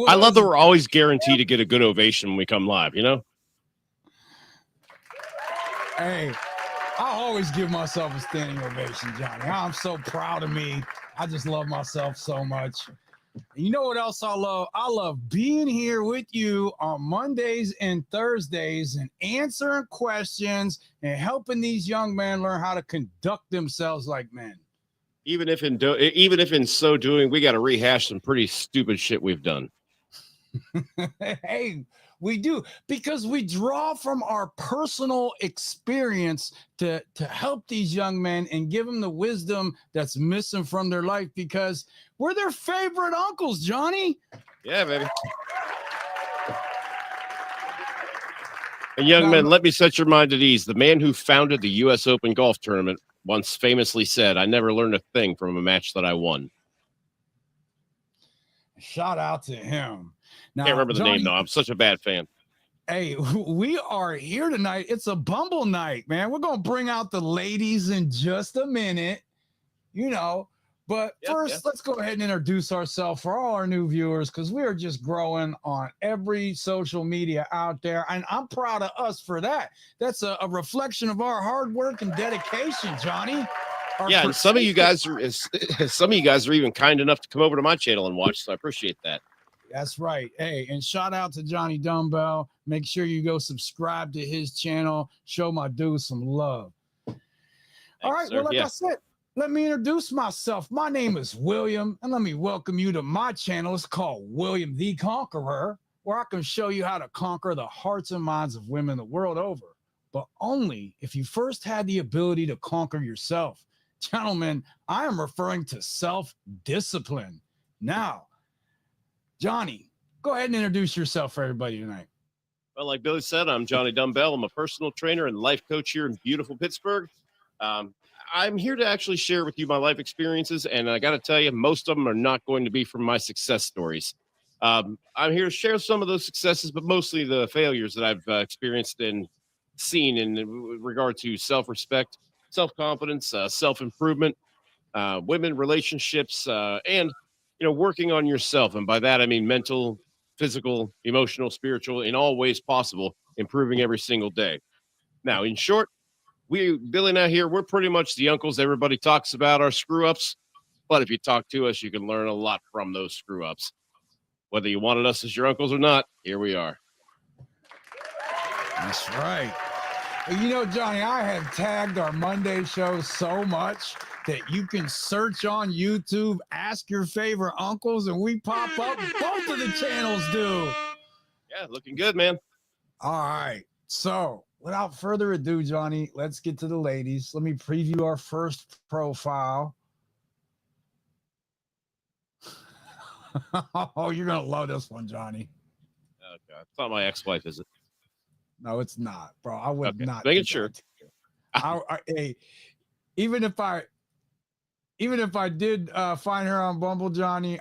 I love that we're always guaranteed to get a good ovation when we come live, you know? Hey, I always give myself a standing ovation, Johnny. I'm so proud of me. I just love myself so much. You know what else I love? I love being here with you on Mondays and Thursdays and answering questions and helping these young men learn how to conduct themselves like men. Even if in so doing, we got to rehash some pretty stupid shit we've done. Hey, we do, because we draw from our personal experience to help these young men and give them the wisdom that's missing from their life, because we're their favorite uncles, Johnny. Yeah, baby. And young men, let me set your mind at ease. The man who founded the U.S. Open golf tournament once famously said, "I never learned a thing from a match that I won." Shout out to him. Now, Can't remember the Johnny, name, though. I'm such a bad fan. Hey, we are here tonight. It's a Bumble night, man. We're going to bring out the ladies in just a minute, you know. But first, let's go ahead and introduce ourselves for all our new viewers, because we are just growing on every social media out there. And I'm proud of us for that. That's a reflection of our hard work and dedication, Johnny. And some of you guys are even kind enough to come over to my channel and watch, so I appreciate that. That's right. Hey, and shout out to Johnny Dumbbell. Make sure you go subscribe to his channel. Show my dude some love. All right. Well, like I said, let me introduce myself. My name is William, and let me welcome you to my channel. It's called William the Conqueror, where I can show you how to conquer the hearts and minds of women the world over, but only if you first had the ability to conquer yourself. Gentlemen, I am referring to self-discipline. Now, Johnny, go ahead and introduce yourself for everybody tonight. Well, like Billy said, I'm Johnny Dumbbell. I'm a personal trainer and life coach here in beautiful Pittsburgh. I'm here to actually share with you my life experiences, and I got to tell you, most of them are not going to be from my success stories. I'm here to share some of those successes, but mostly the failures that I've experienced and seen in regard to self-respect, self-confidence, self-improvement, women, relationships, and working on yourself. And by that, I mean mental, physical, emotional, spiritual, in all ways possible, improving every single day. Now, in short, Billy and I here, we're pretty much the uncles everybody talks about, our screw-ups. But if you talk to us, you can learn a lot from those screw-ups. Whether you wanted us as your uncles or not, here we are. That's right. You know, Johnny, I have tagged our Monday show so much that you can search on YouTube, ask your favorite uncles, and we pop up. Both of the channels do. Yeah, looking good, man. All right. So without further ado, Johnny, let's get to the ladies. Let me preview our first profile. Oh, you're going to love this one, Johnny. Oh, God. It's not my ex-wife, is it? No, it's not, bro. I would not. Make it sure. Hey, even if I did find her on Bumble, Johnny,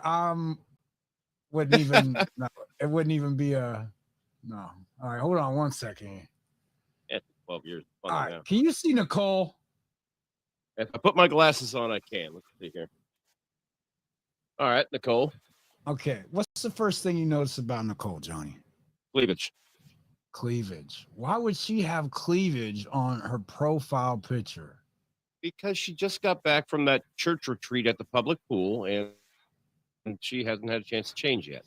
wouldn't even no, it wouldn't even be a no. All right, hold on one second. Yeah, 12 years. All right, now. Can you see Nicole? If I put my glasses on, I can. Let's see here. All right, Nicole. Okay, what's the first thing you notice about Nicole, Johnny? Cleavage. Cleavage. Why would she have cleavage on her profile picture? Because she just got back from that church retreat at the public pool, and she hasn't had a chance to change yet.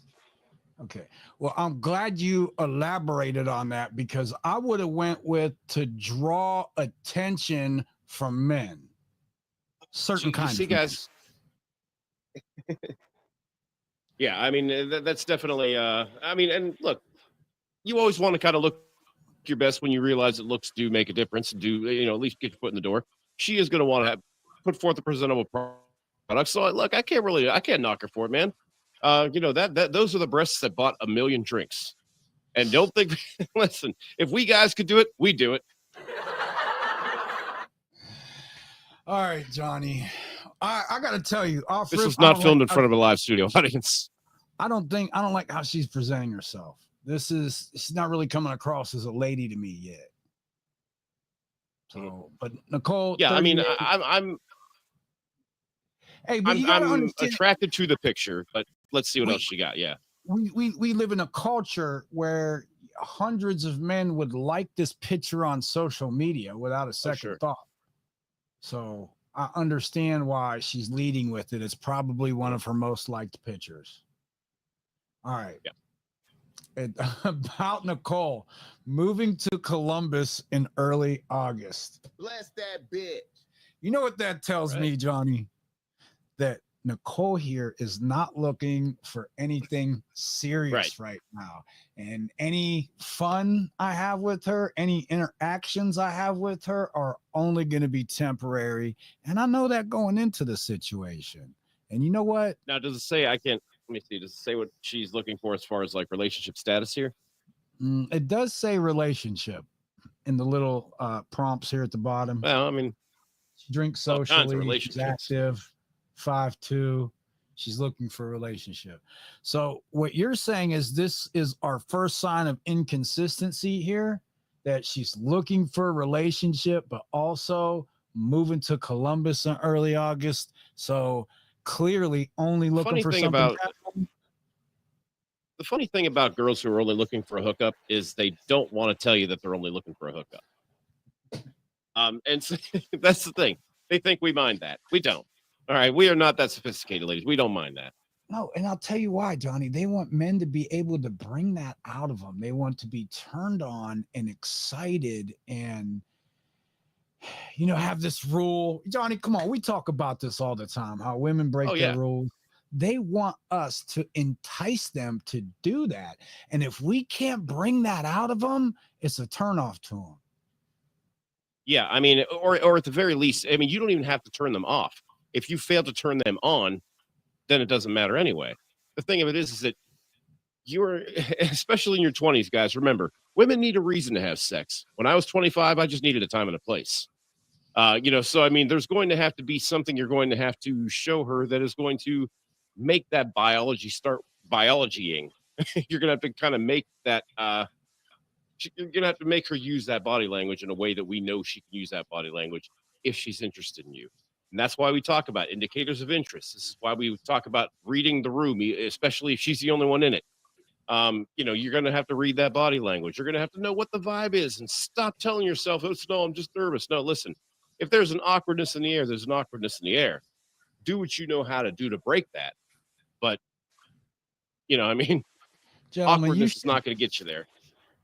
Okay. Well, I'm glad you elaborated on that, because I would have went with to draw attention from men. Certain kinds of guys. Yeah, I mean, that's definitely, I mean, and look, you always want to kind of look your best when you realize that looks do make a difference, at least get your foot in the door. She is going to want to put forth a presentable product. So look, I can't knock her for it, man. That those are the breasts that bought a million drinks. And don't think, listen, if we guys could do it, we do it. All right, Johnny. I got to tell you, this was not filmed in front of a live studio audience. I don't like how she's presenting herself. She's not really coming across as a lady to me yet. So, but Nicole, yeah, I mean, I'm hey, but I'm attracted to the picture, but let's see what else she got. Yeah. we live in a culture where hundreds of men would like this picture on social media without a second thought. So I understand why she's leading with it. It's probably one of her most liked pictures. All right. Yeah. About Nicole moving to Columbus in early August. Bless that bitch. You know what that tells me, Johnny? That Nicole here is not looking for anything serious right now. And any fun I have with her, any interactions I have with her are only going to be temporary. And I know that going into the situation. And you know what? Now, does it say, let me see, does it say what she's looking for as far as like relationship status here? It does say relationship in the little prompts here at the bottom. Well, I mean, she drinks socially, she's active, 5'2". She's looking for a relationship. So what you're saying is this is our first sign of inconsistency here, that she's looking for a relationship, but also moving to Columbus in early August. So clearly only looking for something. The funny thing about girls who are only looking for a hookup is they don't want to tell you that they're only looking for a hookup. And so that's the thing. They think we mind that. We don't. All right. We are not that sophisticated, ladies. We don't mind that. No. And I'll tell you why, Johnny. They want men to be able to bring that out of them. They want to be turned on and excited and, you know, have this rule. Johnny, come on. We talk about this all the time, how women break their rules. They want us to entice them to do that. And if we can't bring that out of them, it's a turnoff to them. Yeah, I mean, or at the very least, I mean, you don't even have to turn them off. If you fail to turn them on, then it doesn't matter anyway. The thing of it is that you're, especially in your 20s, guys, remember, women need a reason to have sex. When I was 25, I just needed a time and a place. You know, so, I mean, there's going to have to be something you're going to have to show her that is going to make that biology start biologying. You're going to have to kind of make that, you're going to have to make her use that body language in a way that we know she can use that body language if she's interested in you. And that's why we talk about indicators of interest. This is why we talk about reading the room, especially if she's the only one in it. You know, you're going to have to read that body language. You're going to have to know what the vibe is and stop telling yourself, oh, no, I'm just nervous. No, listen, if there's an awkwardness in the air, there's an awkwardness in the air. Do what you know how to do to break that. But, you know, I mean, awkwardness is not going to get you there.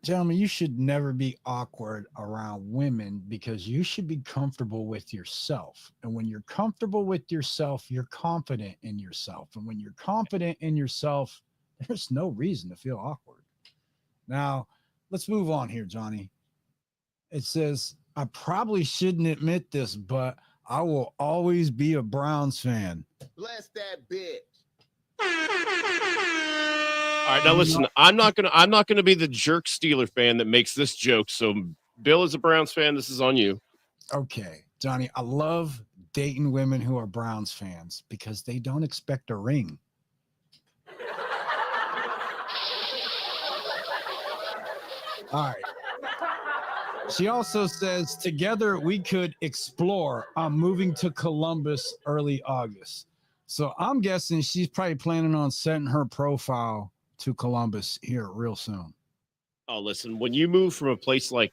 Gentlemen, you should never be awkward around women because you should be comfortable with yourself. And when you're comfortable with yourself, you're confident in yourself. And when you're confident in yourself, there's no reason to feel awkward. Now, let's move on here, Johnny. It says, I probably shouldn't admit this, but I will always be a Browns fan. Bless that bitch. All right, now listen, I'm not gonna be the jerk Steeler fan that makes this joke. So Bill is a Browns fan. This is on you. Okay, Johnny, I love dating women who are Browns fans because they don't expect a ring. All right. She also says, together we could explore. I'm moving to Columbus early August. So I'm guessing she's probably planning on setting her profile to Columbus here real soon. Oh, listen, when you move from a place like,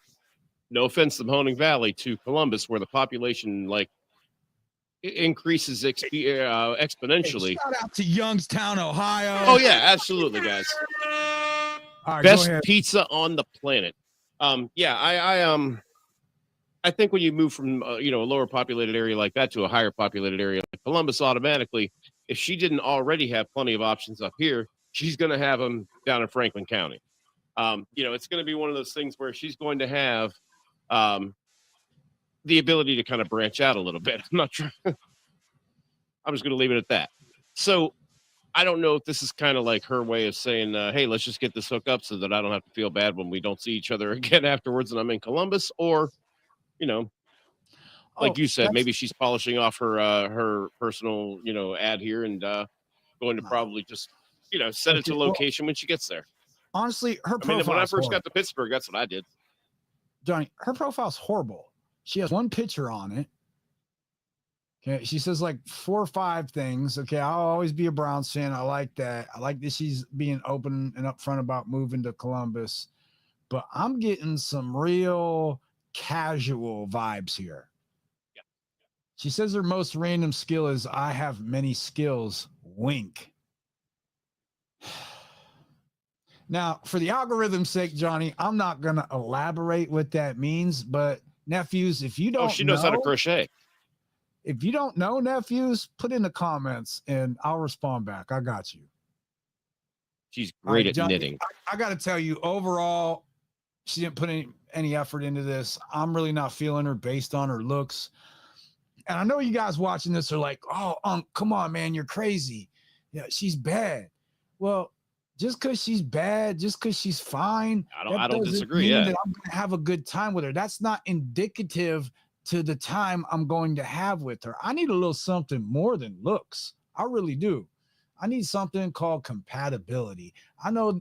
no offense to Mahoning Valley, to Columbus, where the population like increases exponentially. Hey, shout out to Youngstown, Ohio. Oh yeah, absolutely, guys. All right, best pizza on the planet. Yeah, I think when you move from a lower populated area like that to a higher populated area like Columbus, automatically, if she didn't already have plenty of options up here, she's going to have them down in Franklin County. It's going to be one of those things where she's going to have the ability to kind of branch out a little bit. I'm not sure. I'm just going to leave it at that. So I don't know if this is kind of like her way of saying, hey, let's just get this hook up so that I don't have to feel bad when we don't see each other again afterwards and I'm in Columbus, or, like you said, maybe she's polishing off her personal, ad here and going to probably just, set it to location when she gets there. Honestly, her profile. When I first got to Pittsburgh, that's what I did. Johnny, her profile's horrible. She has one picture on it. Okay. She says like 4 or 5 things. Okay. I'll always be a Browns fan. I like that. I like that she's being open and upfront about moving to Columbus. But I'm getting some real casual vibes here. Yeah. She says her most random skill is I have many skills. Wink. Now, for the algorithm's sake, Johnny, I'm not going to elaborate what that means, but nephews, if you don't she knows how to crochet. If you don't know, nephews, put in the comments and I'll respond back. I got you. She's great at Johnny, knitting. I got to tell you, overall, she didn't put any effort into this. I'm really not feeling her based on her looks. And I know you guys watching this are like, oh, come on, man, you're crazy. Yeah, she's bad. Well, just because she's bad, just because she's fine, I don't disagree. Mean that I'm going to have a good time with her. That's not indicative to the time I'm going to have with her. I need a little something more than looks. I really do. I need something called compatibility.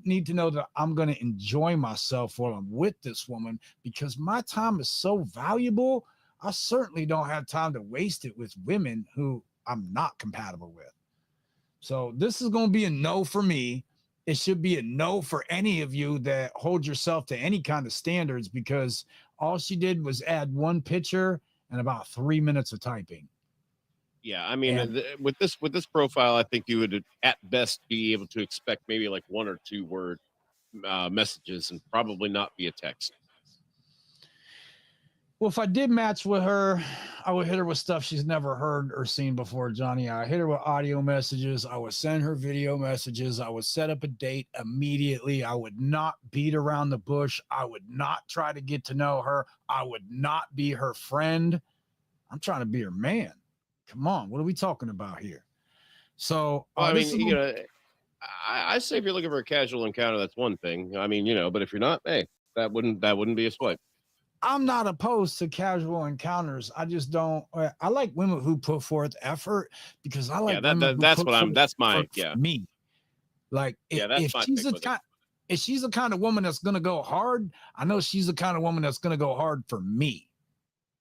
Need to know that I'm going to enjoy myself while I'm with this woman because my time is so valuable. I certainly don't have time to waste it with women who I'm not compatible with. So this is going to be a no for me. It should be a no for any of you that hold yourself to any kind of standards because all she did was add 1 picture and about 3 minutes of typing. Yeah, I mean, with this profile, I think you would at best be able to expect maybe like 1 or 2 word messages and probably not be a text. Well, if I did match with her, I would hit her with stuff she's never heard or seen before, Johnny. I hit her with audio messages. I would send her video messages. I would set up a date immediately. I would not beat around the bush. I would not try to get to know her. I would not be her friend. I'm trying to be her man. Come on, what are we talking about here? So, I mean, I say if you're looking for a casual encounter, that's one thing. I mean, but if you're not, hey, that wouldn't be a swipe. I'm not opposed to casual encounters. I just don't. I like women who put forth effort because I like. Yeah, that's my me. Like if she's the kind of woman that's gonna go hard, I know she's the kind of woman that's gonna go hard for me.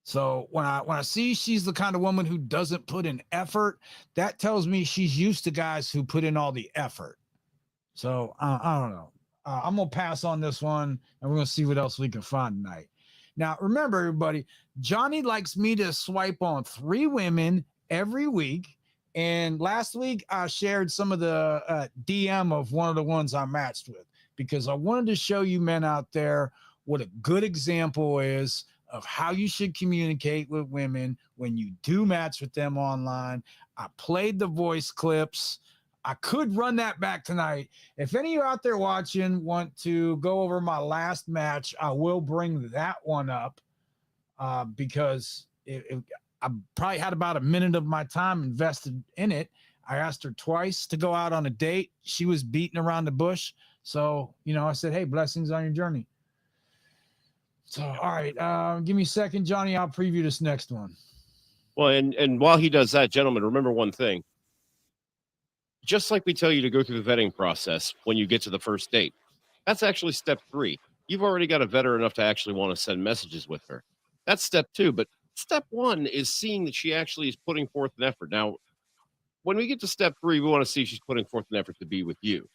So when I see she's the kind of woman who doesn't put in effort, that tells me she's used to guys who put in all the effort. So I don't know. I'm gonna pass on this one, and we're gonna see what else we can find tonight. Now, remember, everybody, Johnny likes me to swipe on 3 women every week. And last week, I shared some of the DM of one of the ones I matched with because I wanted to show you men out there what a good example is of how you should communicate with women when you do match with them online. I played the voice clips. I could run that back tonight. If any of you out there watching want to go over my last match, I will bring that one up because I probably had about a minute of my time invested in it. I asked her twice to go out on a date. She was beating around the bush. So, I said, hey, blessings on your journey. So, all right, give me a second, Johnny. I'll preview this next one. Well, and while he does that, gentlemen, remember one thing. Just like we tell you to go through the vetting process when you get to the first date, that's actually step 3. You've already got to vet her enough to actually want to send messages with her. That's step 2. But step 1 is seeing that she actually is putting forth an effort. Now, when we get to step 3, we want to see if she's putting forth an effort to be with you.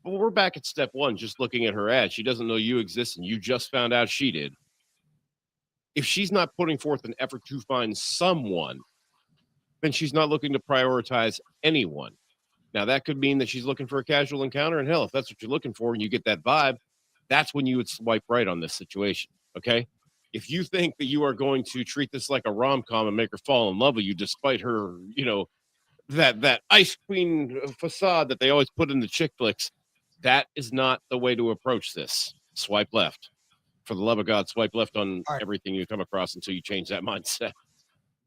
But we're back at step 1, just looking at her ad. She doesn't know you exist, and you just found out she did. If she's not putting forth an effort to find someone, then she's not looking to prioritize anyone. Now, that could mean that she's looking for a casual encounter. And hell, if that's what you're looking for and you get that vibe, that's when you would swipe right on this situation. Okay. If you think that you are going to treat this like a rom-com and make her fall in love with you, despite her, that ice queen facade that they always put in the chick flicks, that is not the way to approach this. Swipe left. For the love of God, swipe left on everything you come across until you change that mindset.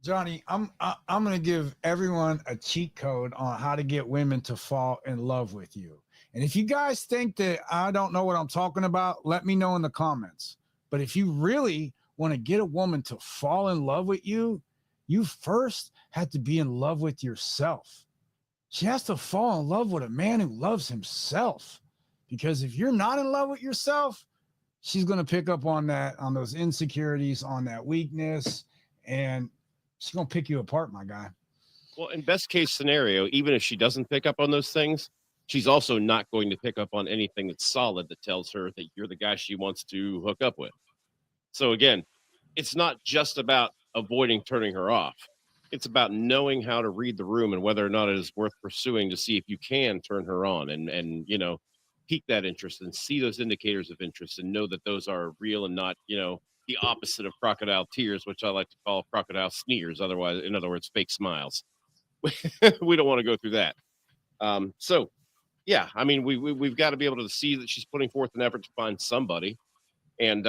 Johnny, I'm going to give everyone a cheat code on how to get women to fall in love with you. And if you guys think that I don't know what I'm talking about, let me know in the comments. But if you really want to get a woman to fall in love with you, you first have to be in love with yourself. She has to fall in love with a man who loves himself. Because if you're not in love with yourself, she's going to pick up on that, on those insecurities, on that weakness, and she's gonna pick you apart, my guy. Well, in best case scenario, even if she doesn't pick up on those things, she's also not going to pick up on anything that's solid that tells her that you're the guy she wants to hook up with. So again, it's not just about avoiding turning her off. It's about knowing how to read the room and whether or not it is worth pursuing to see if you can turn her on and pique that interest and see those indicators of interest and know that those are real and not, the opposite of crocodile tears, which I like to call crocodile sneers. Otherwise, in other words, fake smiles. We don't want to go through that. So yeah, I mean, we've got to be able to see that she's putting forth an effort to find somebody. And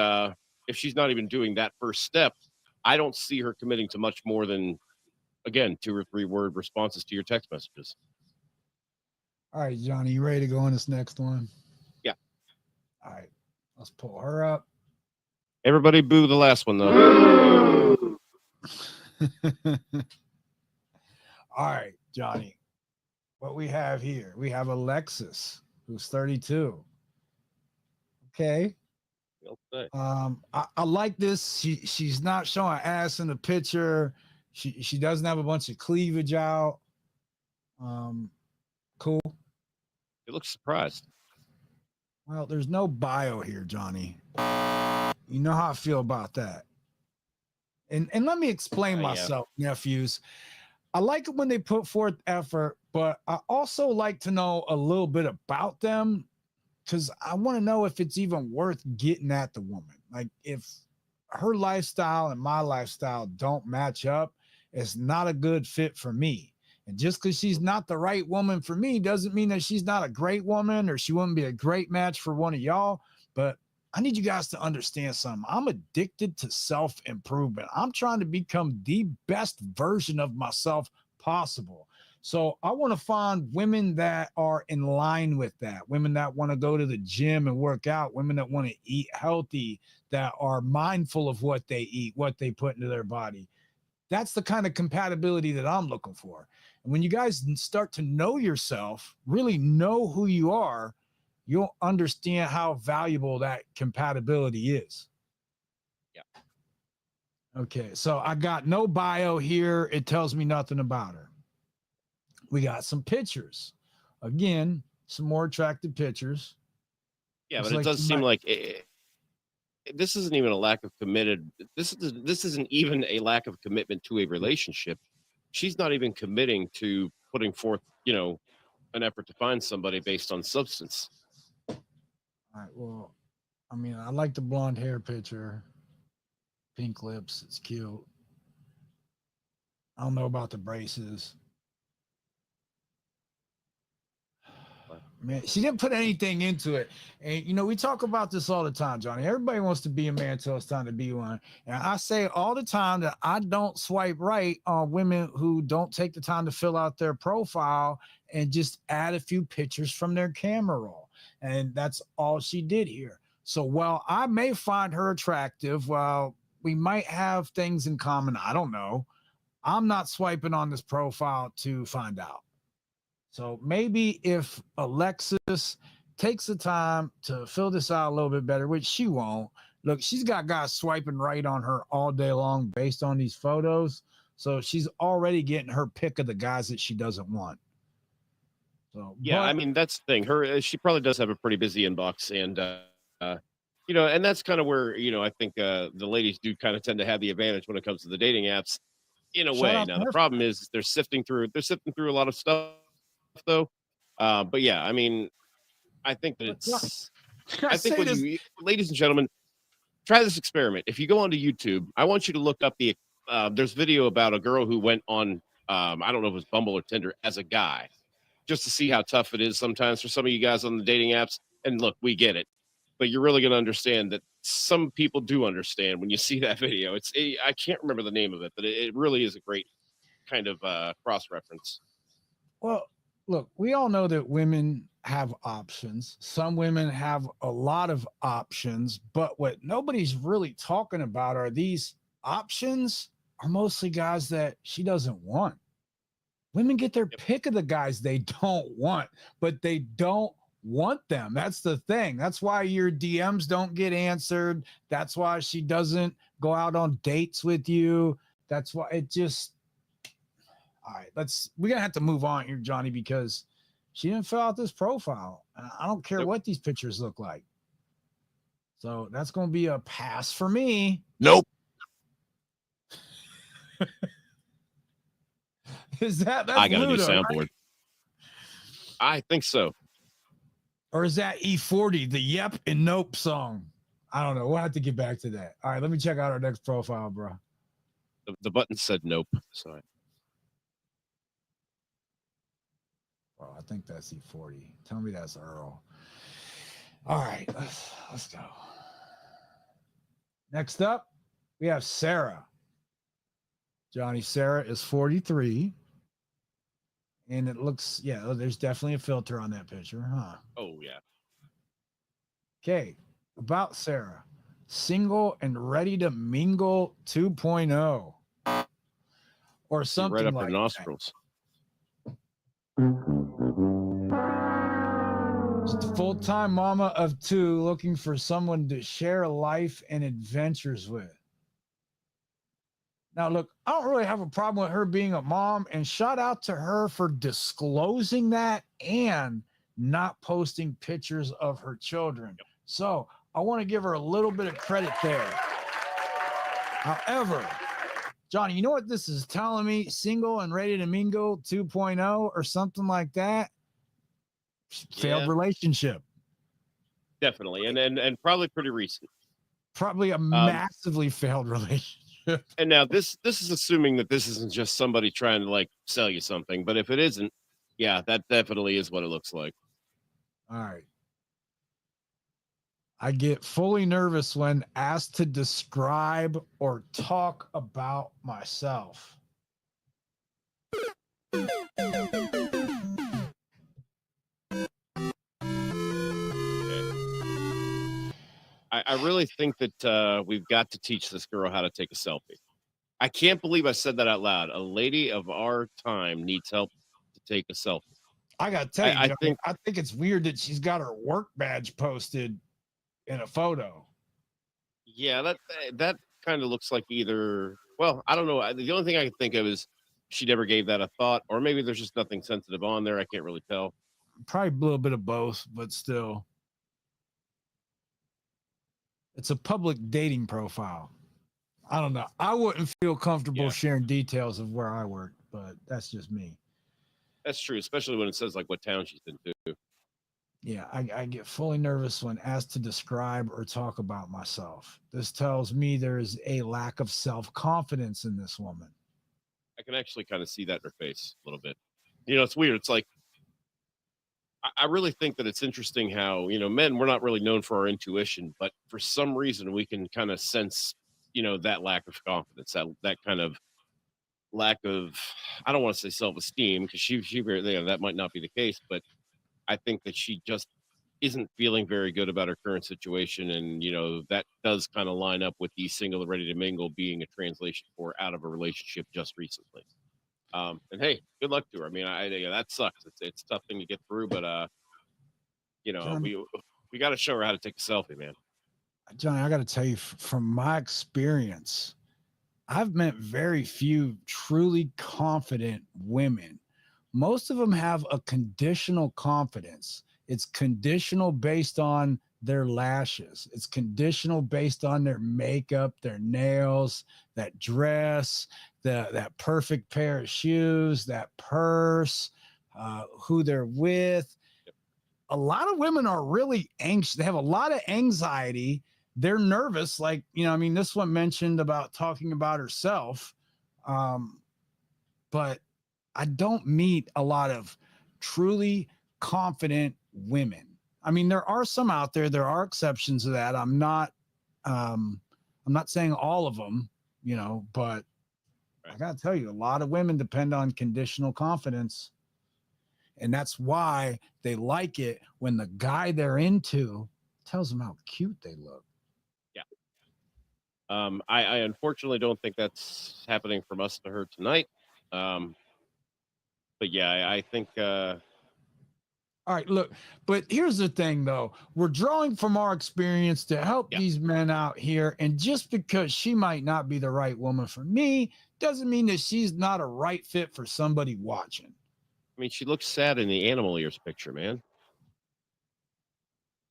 if she's not even doing that first step, I don't see her committing to much more than, again, 2 or 3 word responses to your text messages. All right, Johnny, you ready to go on this next one? Yeah. All right, let's pull her up. Everybody boo the last one, though. All right, Johnny, what we have here, we have Alexis, who's 32. Okay. I like this. She's not showing ass in the picture. She doesn't have a bunch of cleavage out. Cool. It looks surprised. Well, there's no bio here, Johnny. You know how I feel about that. And let me explain myself, nephews. I like it when they put forth effort, but I also like to know a little bit about them because I want to know if it's even worth getting at the woman. Like if her lifestyle and my lifestyle don't match up, it's not a good fit for me. And just because she's not the right woman for me doesn't mean that she's not a great woman or she wouldn't be a great match for one of y'all. But I need you guys to understand something. I'm addicted to self-improvement. I'm trying to become the best version of myself possible. So I want to find women that are in line with that, women that want to go to the gym and work out, women that want to eat healthy, that are mindful of what they eat, what they put into their body. That's the kind of compatibility that I'm looking for. And when you guys start to know yourself, really know who you are, you'll understand how valuable that compatibility is. Yeah. Okay, so I got no bio here. It tells me nothing about her. We got some pictures. Again, some more attractive pictures. Yeah, but it does seem like this isn't even a lack of committed. This isn't even a lack of commitment to a relationship. She's not even committing to putting forth, an effort to find somebody based on substance. All right. Well, I mean, I like the blonde hair picture. Pink lips. It's cute. I don't know about the braces. Man, she didn't put anything into it. And, we talk about this all the time, Johnny. Everybody wants to be a man till it's time to be one. And I say all the time that I don't swipe right on women who don't take the time to fill out their profile and just add a few pictures from their camera roll. And that's all she did here. So while I may find her attractive, while we might have things in common, I don't know, I'm not swiping on this profile to find out. So maybe if Alexis takes the time to fill this out a little bit better, which she won't. Look, she's got guys swiping right on her all day long based on these photos. So she's already getting her pick of the guys that she doesn't want. So yeah, I mean, that's the thing. She probably does have a pretty busy inbox, and and that's kind of where I think the ladies do kind of tend to have the advantage when it comes to the dating apps, in a way. Now the problem is they're sifting through a lot of stuff, though. But yeah, I mean, I think that it's. I think when you, ladies and gentlemen, try this experiment. If you go onto YouTube, I want you to look up there's video about a girl who went on, I don't know if it was Bumble or Tinder as a guy, just to see how tough it is sometimes for some of you guys on the dating apps. And look, we get it, but you're really going to understand that some people do understand when you see that video. I can't remember the name of it, but it really is a great kind of cross-reference. Well, look, we all know that women have options. Some women have a lot of options, but what nobody's really talking about are these options are mostly guys that she doesn't want. Women get their pick of the guys they don't want, but they don't want them. That's the thing. That's why your DMs don't get answered. That's why she doesn't go out on dates with you. That's why it just. All right, we're gonna have to move on here, Johnny, because she didn't fill out this profile. I don't care what these pictures look like. So that's gonna be a pass for me. Nope. Is that's I got a new Luda, soundboard. Right? I think so. Or is that E40, the Yep and Nope song? I don't know. We'll have to get back to that. All right, let me check out our next profile, bro. The button said nope. So Oh, I think that's E40. Tell me that's Earl. All right, let's go. Next up, we have Sarah. Johnny, Sarah is 43. And it looks, there's definitely a filter on that picture, huh? Oh, yeah. Okay, about Sarah. Single and ready to mingle 2.0. Or something right up like her nostrils. She's a full-time mama of 2 looking for someone to share life and adventures with. Now, look, I don't really have a problem with her being a mom, and shout out to her for disclosing that and not posting pictures of her children. So I want to give her a little bit of credit there. However, Johnny, you know what this is telling me? Single and ready to mingle 2.0 or something like that. Failed relationship. Definitely. And probably pretty recent. Probably a massively failed relationship. And now this is assuming that this isn't just somebody trying to like sell you something, but if it isn't, yeah, that definitely is what it looks like. All right. I get fully nervous when asked to describe or talk about myself. I really think that we've got to teach this girl how to take a selfie. I can't believe I said that out loud. A lady of our time needs help to take a selfie. I got to tell you, Johnny, I think it's weird that she's got her work badge posted in a photo. Yeah, that kind of looks like either. Well, I don't know. The only thing I can think of is she never gave that a thought, or maybe there's just nothing sensitive on there. I can't really tell. Probably a little bit of both, but still. It's a public dating profile. I don't know. I wouldn't feel comfortable sharing details of where I work, but that's just me. That's true, especially when it says like what town she's in too. Yeah, I get fully nervous when asked to describe or talk about myself. This tells me there is a lack of self-confidence in this woman. I can actually kind of see that in her face a little bit. You know, it's weird. It's like, I really think that it's interesting how, men, we're not really known for our intuition, but for some reason we can kind of sense, that lack of confidence, that kind of lack of, I don't want to say self-esteem because she that might not be the case, but I think that she just isn't feeling very good about her current situation. And, that does kind of line up with the single and ready to mingle being a translation for out of a relationship just recently. And hey, good luck to her. I mean, that sucks. It's a tough thing to get through, but Johnny, we got to show her how to take a selfie, man. Johnny, I got to tell you, from my experience, I've met very few truly confident women. Most of them have a conditional confidence. It's conditional based on their lashes. It's conditional based on their makeup, their nails, that dress, that perfect pair of shoes, that purse, who they're with. A lot of women are really anxious. They have a lot of anxiety. They're nervous. Like, this one mentioned about talking about herself. But I don't meet a lot of truly confident women. I mean, there are some out there. There are exceptions to that. I'm not saying all of them, but I got to tell you, a lot of women depend on conditional confidence. And that's why they like it when the guy they're into tells them how cute they look. Yeah. I unfortunately don't think that's happening from us to her tonight. But yeah, I think All right, look, but here's the thing though. We're drawing from our experience to help these men out here. And just because she might not be the right woman for me doesn't mean that she's not a right fit for somebody watching. I mean, she looks sad in the animal ears picture, man.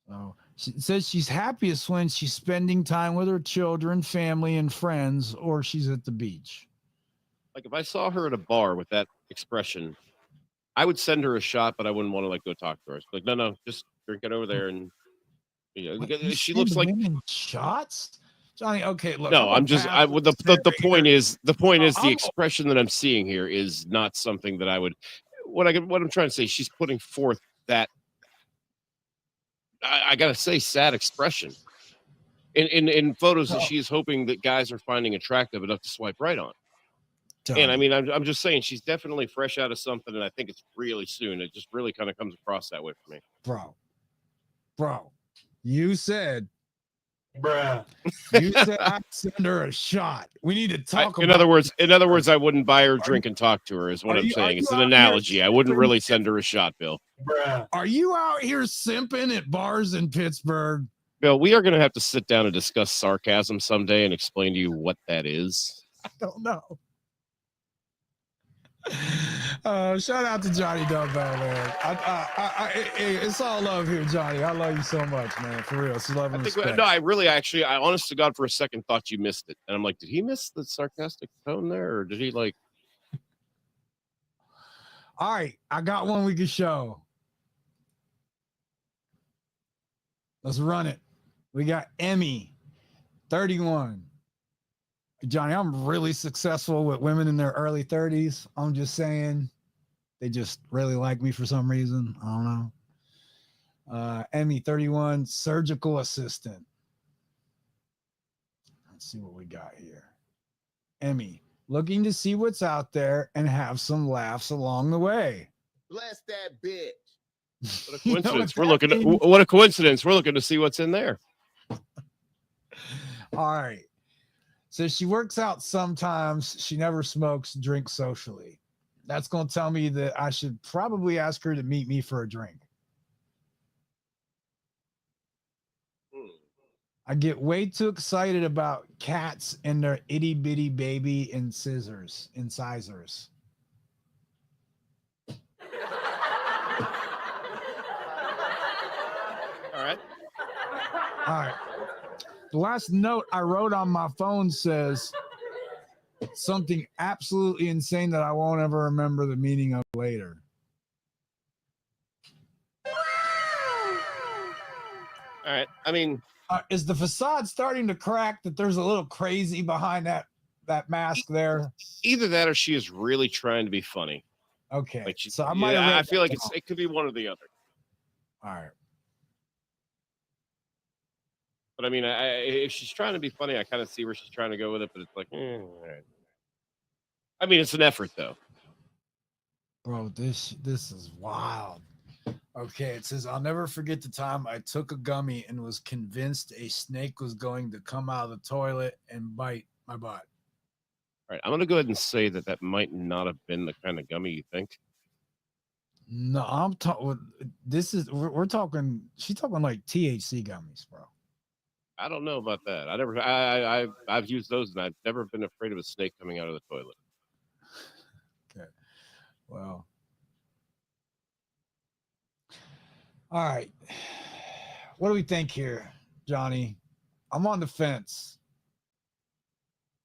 So she says she's happiest when she's spending time with her children, family, and friends, or she's at the beach. Like if I saw her at a bar with that expression, I would send her a shot, but I wouldn't want to like go talk to her. Like, no, just drink it over there, and she looks like shots. Johnny, okay, look. No, I'm just. The point is the expression that I'm seeing here is not something that I would. What I'm trying to say, she's putting forth that. I gotta say, sad expression in photos that she's hoping that guys are finding attractive enough to swipe right on. Johnny. And I mean, I'm just saying she's definitely fresh out of something, and I think it's really soon. It just really kind of comes across that way for me. Bro, you said, bruh, you said I'd send her a shot. We need to talk. In other words, I wouldn't buy her a drink and talk to her. Is what I'm saying. It's an analogy. I wouldn't really send her a shot, Bill. Bruh. Are you out here simping at bars in Pittsburgh? Bill, we are going to have to sit down and discuss sarcasm someday and explain to you what that is. I don't know. Shout out to Johnny Dumbbell, man. It's all love here, Johnny. I love you so much, man. For real. It's love and respect. I honest to God, for a second thought you missed it. And I'm like, did he miss the sarcastic tone there? Or did he like... All right. I got one we can show. Let's run it. We got Emmy, 31. Johnny, I'm really successful with women in their early 30s. I'm just saying they just really like me for some reason. I don't know. Emmy, 31, surgical assistant. Let's see what we got here. Emmy, looking to see what's out there and have some laughs along the way. Bless that bitch. What a coincidence. What a coincidence. We're looking to see what's in there. All right. So she works out sometimes. She never smokes, drinks socially. That's going to tell me that I should probably ask her to meet me for a drink. I get way too excited about cats and their itty bitty baby incisors. All right. The last note I wrote on my phone says something absolutely insane that I won't ever remember the meaning of later. All right. I mean, is the facade starting to crack that there's a little crazy behind that mask there? Either that or she is really trying to be funny. Okay. Like so I feel like it could be one or the other. All right. But I mean, if she's trying to be funny, I kind of see where she's trying to go with it, but it's like, all right. I mean, it's an effort, though. Bro, this is wild. Okay, it says, I'll never forget the time I took a gummy and was convinced a snake was going to come out of the toilet and bite my butt. All right, I'm going to go ahead and say that might not have been the kind of gummy you think. No, I'm talking, we're talking, she's talking like THC gummies, bro. I don't know about that. I've used those and I've never been afraid of a snake coming out of the toilet. Okay. Well. All right. What do we think here, Johnny? I'm on the fence.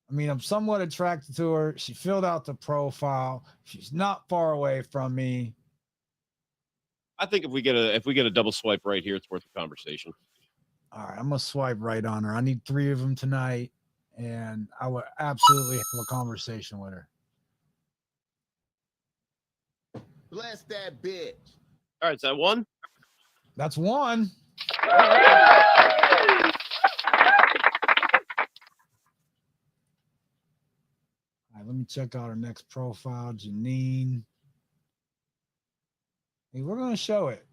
I mean, I'm somewhat attracted to her. She filled out the profile. She's not far away from me. I think if we get a double swipe right here, it's worth a conversation. All right, I'm going to swipe right on her. I need 3 of them tonight, and I would absolutely have a conversation with her. Bless that bitch. All right, is that one? That's one. All right, let me check out our next profile, Janine. Hey, we're going to show it.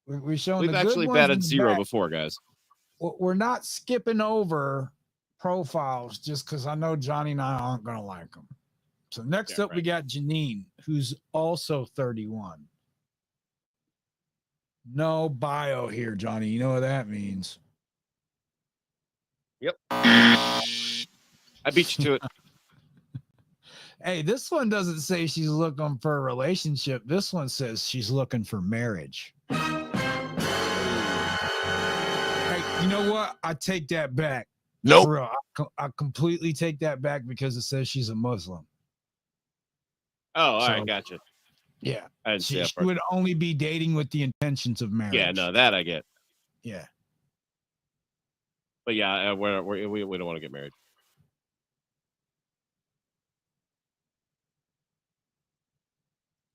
We're showing. We've actually batted 0 before, guys. We're not skipping over profiles just because I know Johnny and I aren't going to like them. So next up, we got Janine, who's also 31. No bio here, Johnny. You know what that means. Yep. I beat you to it. Hey, this one doesn't say she's looking for a relationship. This one says she's looking for marriage. Hey, you know what? I take that back. Nope. For real. I completely take that back because it says she's a Muslim. Oh, all right, gotcha. Yeah. I didn't see She that part. would only be dating with the intentions of marriage. Yeah, no, that I get. Yeah. But yeah, we don't want to get married.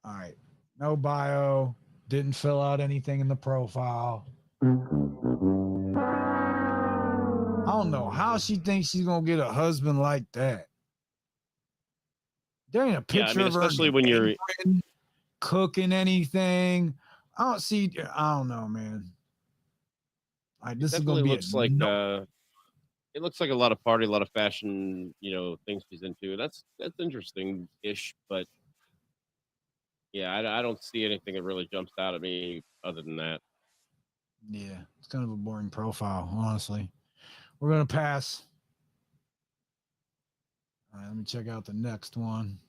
All right. No bio. Didn't fill out anything in the profile. I don't know how she thinks she's gonna get a husband like that. There ain't a picture of her, especially when you're cooking anything. I don't see. I don't know, man. This is gonna be looks like it looks like a lot of party, a lot of fashion, things she's into. That's interesting ish, but yeah, I don't see anything that really jumps out at me other than that. Yeah, it's kind of a boring profile, honestly. We're gonna pass. All right, let me check out the next one.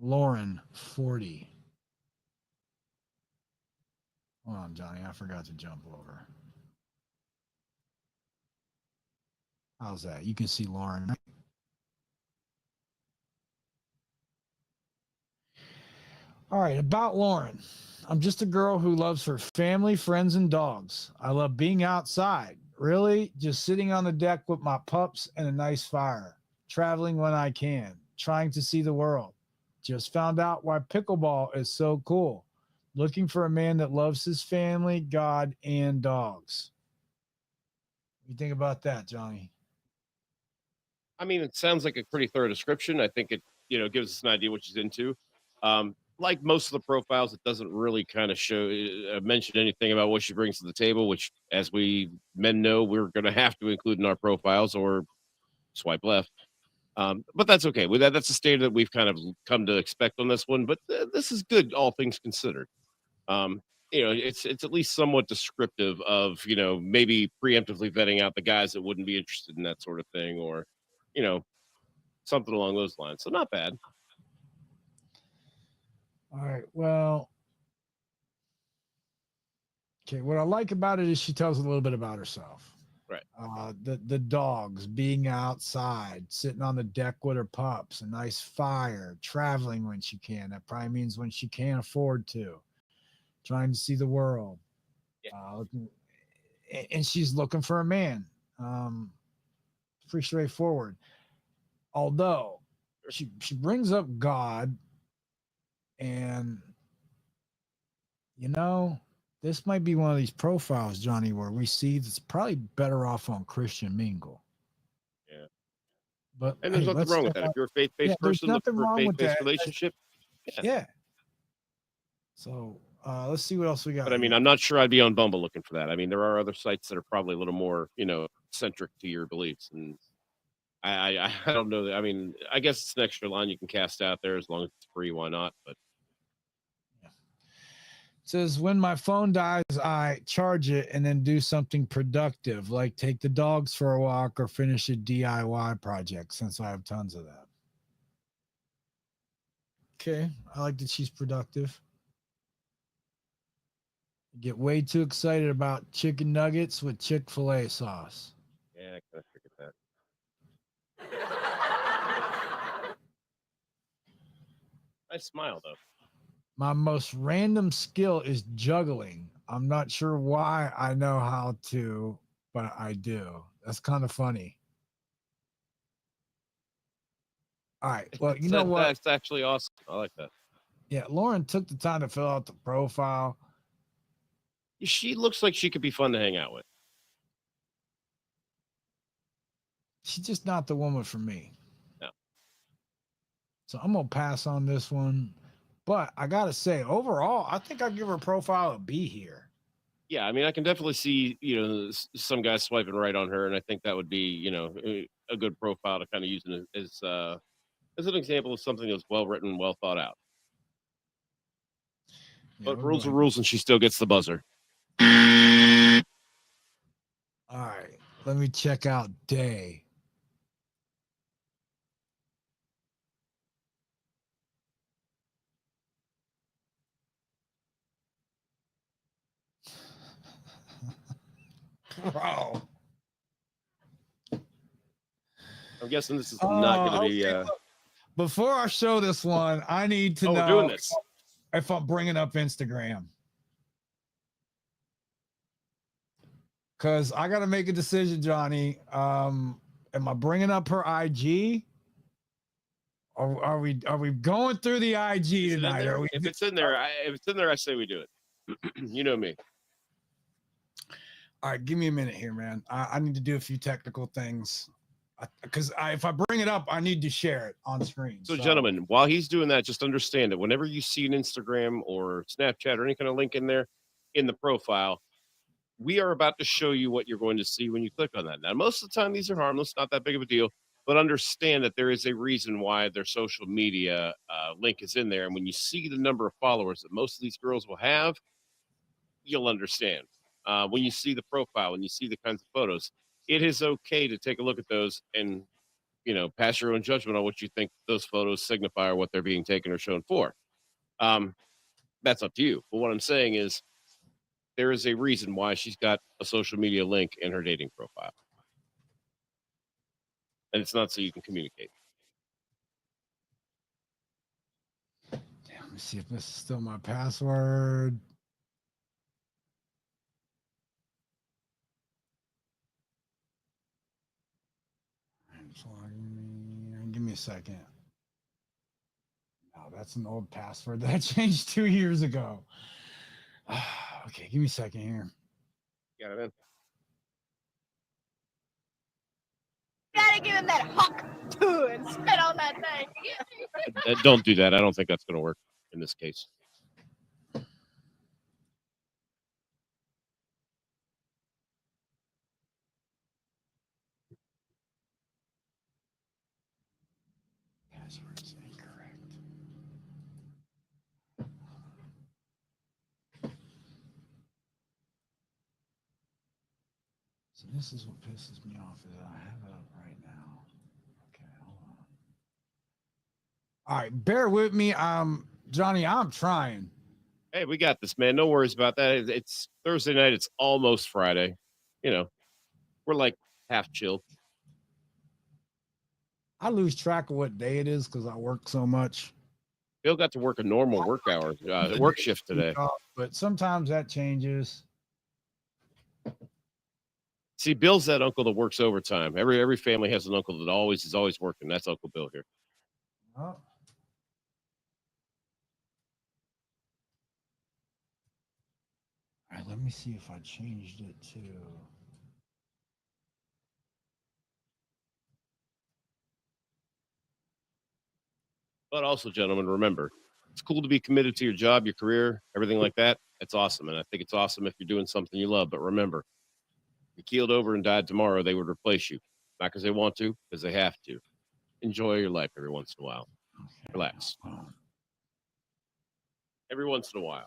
Lauren, 40. Hold on, Johnny. I forgot to jump over. How's that? You can see Lauren. All right, about Lauren. I'm just a girl who loves her family, friends, and dogs. I love being outside. Really, just sitting on the deck with my pups and a nice fire. Traveling when I can. Trying to see the world. Just found out why pickleball is so cool. Looking for a man that loves his family, God, and dogs. What do you think about that, Johnny? I mean, it sounds like a pretty thorough description. I think it, gives us an idea what she's into. Like most of the profiles, it doesn't really kind of show mention anything about what she brings to the table, which, as we men know, we're going to have to include in our profiles or swipe left. But that's okay. With that's a standard that we've kind of come to expect on this one. But this is good, all things considered. It's at least somewhat descriptive of maybe preemptively vetting out the guys that wouldn't be interested in that sort of thing, or something along those lines. So not bad. All right. Well, okay. What I like about it is she tells a little bit about herself. Right. The dogs, being outside, sitting on the deck with her pups, a nice fire, traveling when she can. That probably means when she can't afford to. Trying to see the world. Yeah. And she's looking for a man. Pretty straightforward. Although she brings up God, and this might be one of these profiles, Johnny, where we see that's probably better off on Christian Mingle. Yeah. But and there's nothing wrong with that. If you're a faith-based person looking for a faith-based relationship. Yeah. So let's see what else we got. But I mean, I'm not sure I'd be on Bumble looking for that. I mean, there are other sites that are probably a little more, centric to your beliefs. And I don't know. I mean, I guess it's an extra line you can cast out there as long as it's free. Why not? But it says, when my phone dies, I charge it and then do something productive, like take the dogs for a walk or finish a DIY project, since I have tons of that. Okay. I like that she's productive. Get way too excited about chicken nuggets with Chick-fil-A sauce. Yeah, I kind of figured that. Nice smile, though. My most random skill is juggling. I'm not sure why I know how to, but I do. That's kind of funny. All right. Well, you know what? That's actually awesome. I like that. Yeah, Lauren took the time to fill out the profile. She looks like she could be fun to hang out with. She's just not the woman for me. No. So I'm going to pass on this one. But I got to say, overall, I think I'd give her profile a B here. Yeah, I mean, I can definitely see, some guys swiping right on her, and I think that would be, a good profile to kind of use it as an example of something that's well written, well thought out. Yeah, But we'll go rules are ahead. rules, and she still gets the buzzer. All right, let me check out Day. Bro. I'm guessing this is not going to be. Okay. Before I show this one, I need to We're doing know this. if I'm bringing up Instagram. Because I got to make a decision, Johnny. Am I bringing up her IG? Or are we going through the IG tonight? Are we? If it's in there, I say we do it. You know me. All right, give me a minute here, man. I need to do a few technical things. Because if I bring it up, I need to share it on screen. So, gentlemen, while he's doing that, just understand that whenever you see an Instagram or Snapchat or any kind of link in there in the profile, we are about to show you what you're going to see when you click on that. Now, most of the time, these are harmless, not that big of a deal, but understand that there is a reason why their social media link is in there. And when you see the number of followers that most of these girls will have, you'll understand. When you see the profile, when you see the kinds of photos, it is okay to take a look at those and pass your own judgment on what you think those photos signify or what they're being taken or shown for. Um, that's up to you. But what I'm saying is there is a reason why she's got a social media link in her dating profile. And it's not so you can communicate. Damn, let me see if this is still my password. Give me a second. No, that's an old password that I changed 2 years ago. Okay, give me a second here. Got it in. Gotta give him that hawk too and spit on that thing. Don't do that. I don't think that's going to work in this case. Password's incorrect. So this is what pisses me off is I have it up right now. Okay, hold on. All right, bear with me. Johnny, I'm trying. Hey, we got this, man. No worries about that. It's Thursday night. It's almost Friday. We're like half chill. I lose track of what day it is because I work so much. Bill got to work a normal work shift today. But sometimes that changes. See, Bill's that uncle that works overtime. Every family has an uncle that is always working. That's Uncle Bill here. Oh. All right, let me see if I changed it to. But also, gentlemen, remember, it's cool to be committed to your job, your career, everything like that. It's awesome. And I think it's awesome if you're doing something you love. But remember, if you keeled over and died tomorrow, they would replace you. Not because they want to, because they have to. Enjoy your life every once in a while. Okay. Relax. Every once in a while.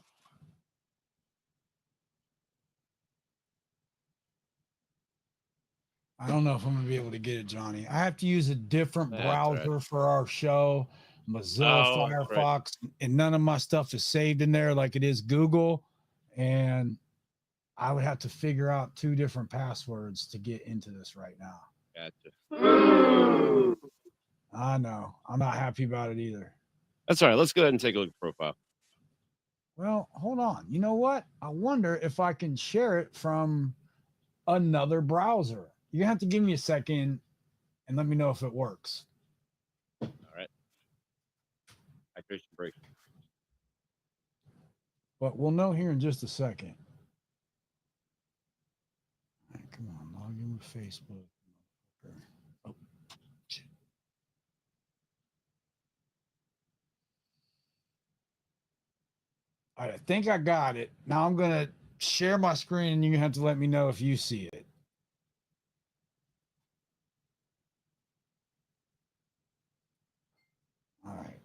I don't know if I'm gonna be able to get it, Johnny. I have to use a different browser for our show, Mozilla Firefox, and none of my stuff is saved in there like it is Google. And I would have to figure out 2 different passwords to get into this right now. Gotcha. I know. I'm not happy about it either. That's all right. Let's go ahead and take a look at the profile. Well, hold on. You know what? I wonder if I can share it from another browser. You have to give me a second and let me know if it works. All right. Hydration break. But we'll know here in just a second. All right, come on, log in with Facebook. Oh, shit. All right, I think I got it. Now I'm going to share my screen and you have to let me know if you see it. All right.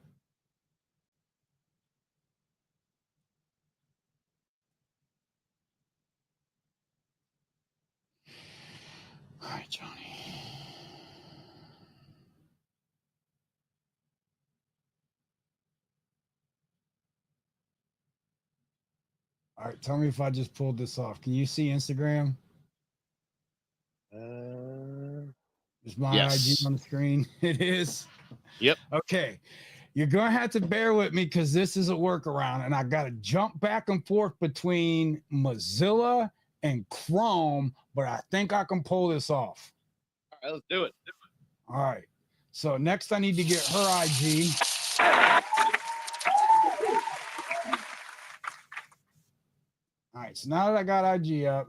All right, Johnny. All right, tell me if I just pulled this off. Can you see Instagram? Is my Yes. IG on the screen? It is. Yep. Okay. You're going to have to bear with me because this is a workaround, and I got to jump back and forth between Mozilla and Chrome, but I think I can pull this off. All right, let's do it. All right. So next I need to get her IG. All right. So now that I got IG up,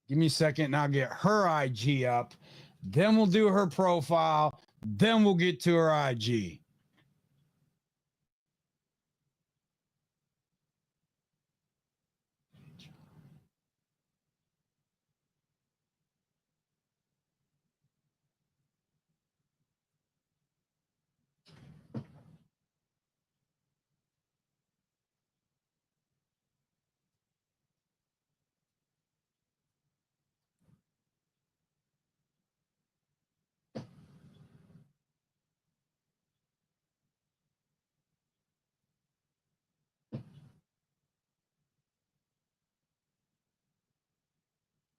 give me a second and I'll get her IG up. Then we'll do her profile. Then we'll get to her IG.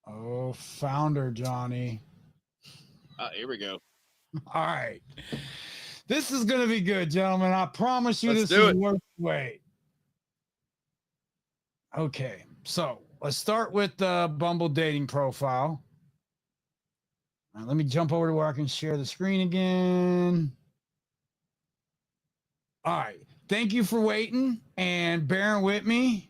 Oh, founder Johnny. Here we go. All right. This is going to be good, gentlemen. I promise you Let's this do is it. worth the wait. Okay. So let's start with the Bumble dating profile. All right, let me jump over to where I can share the screen again. All right. Thank you for waiting and bearing with me.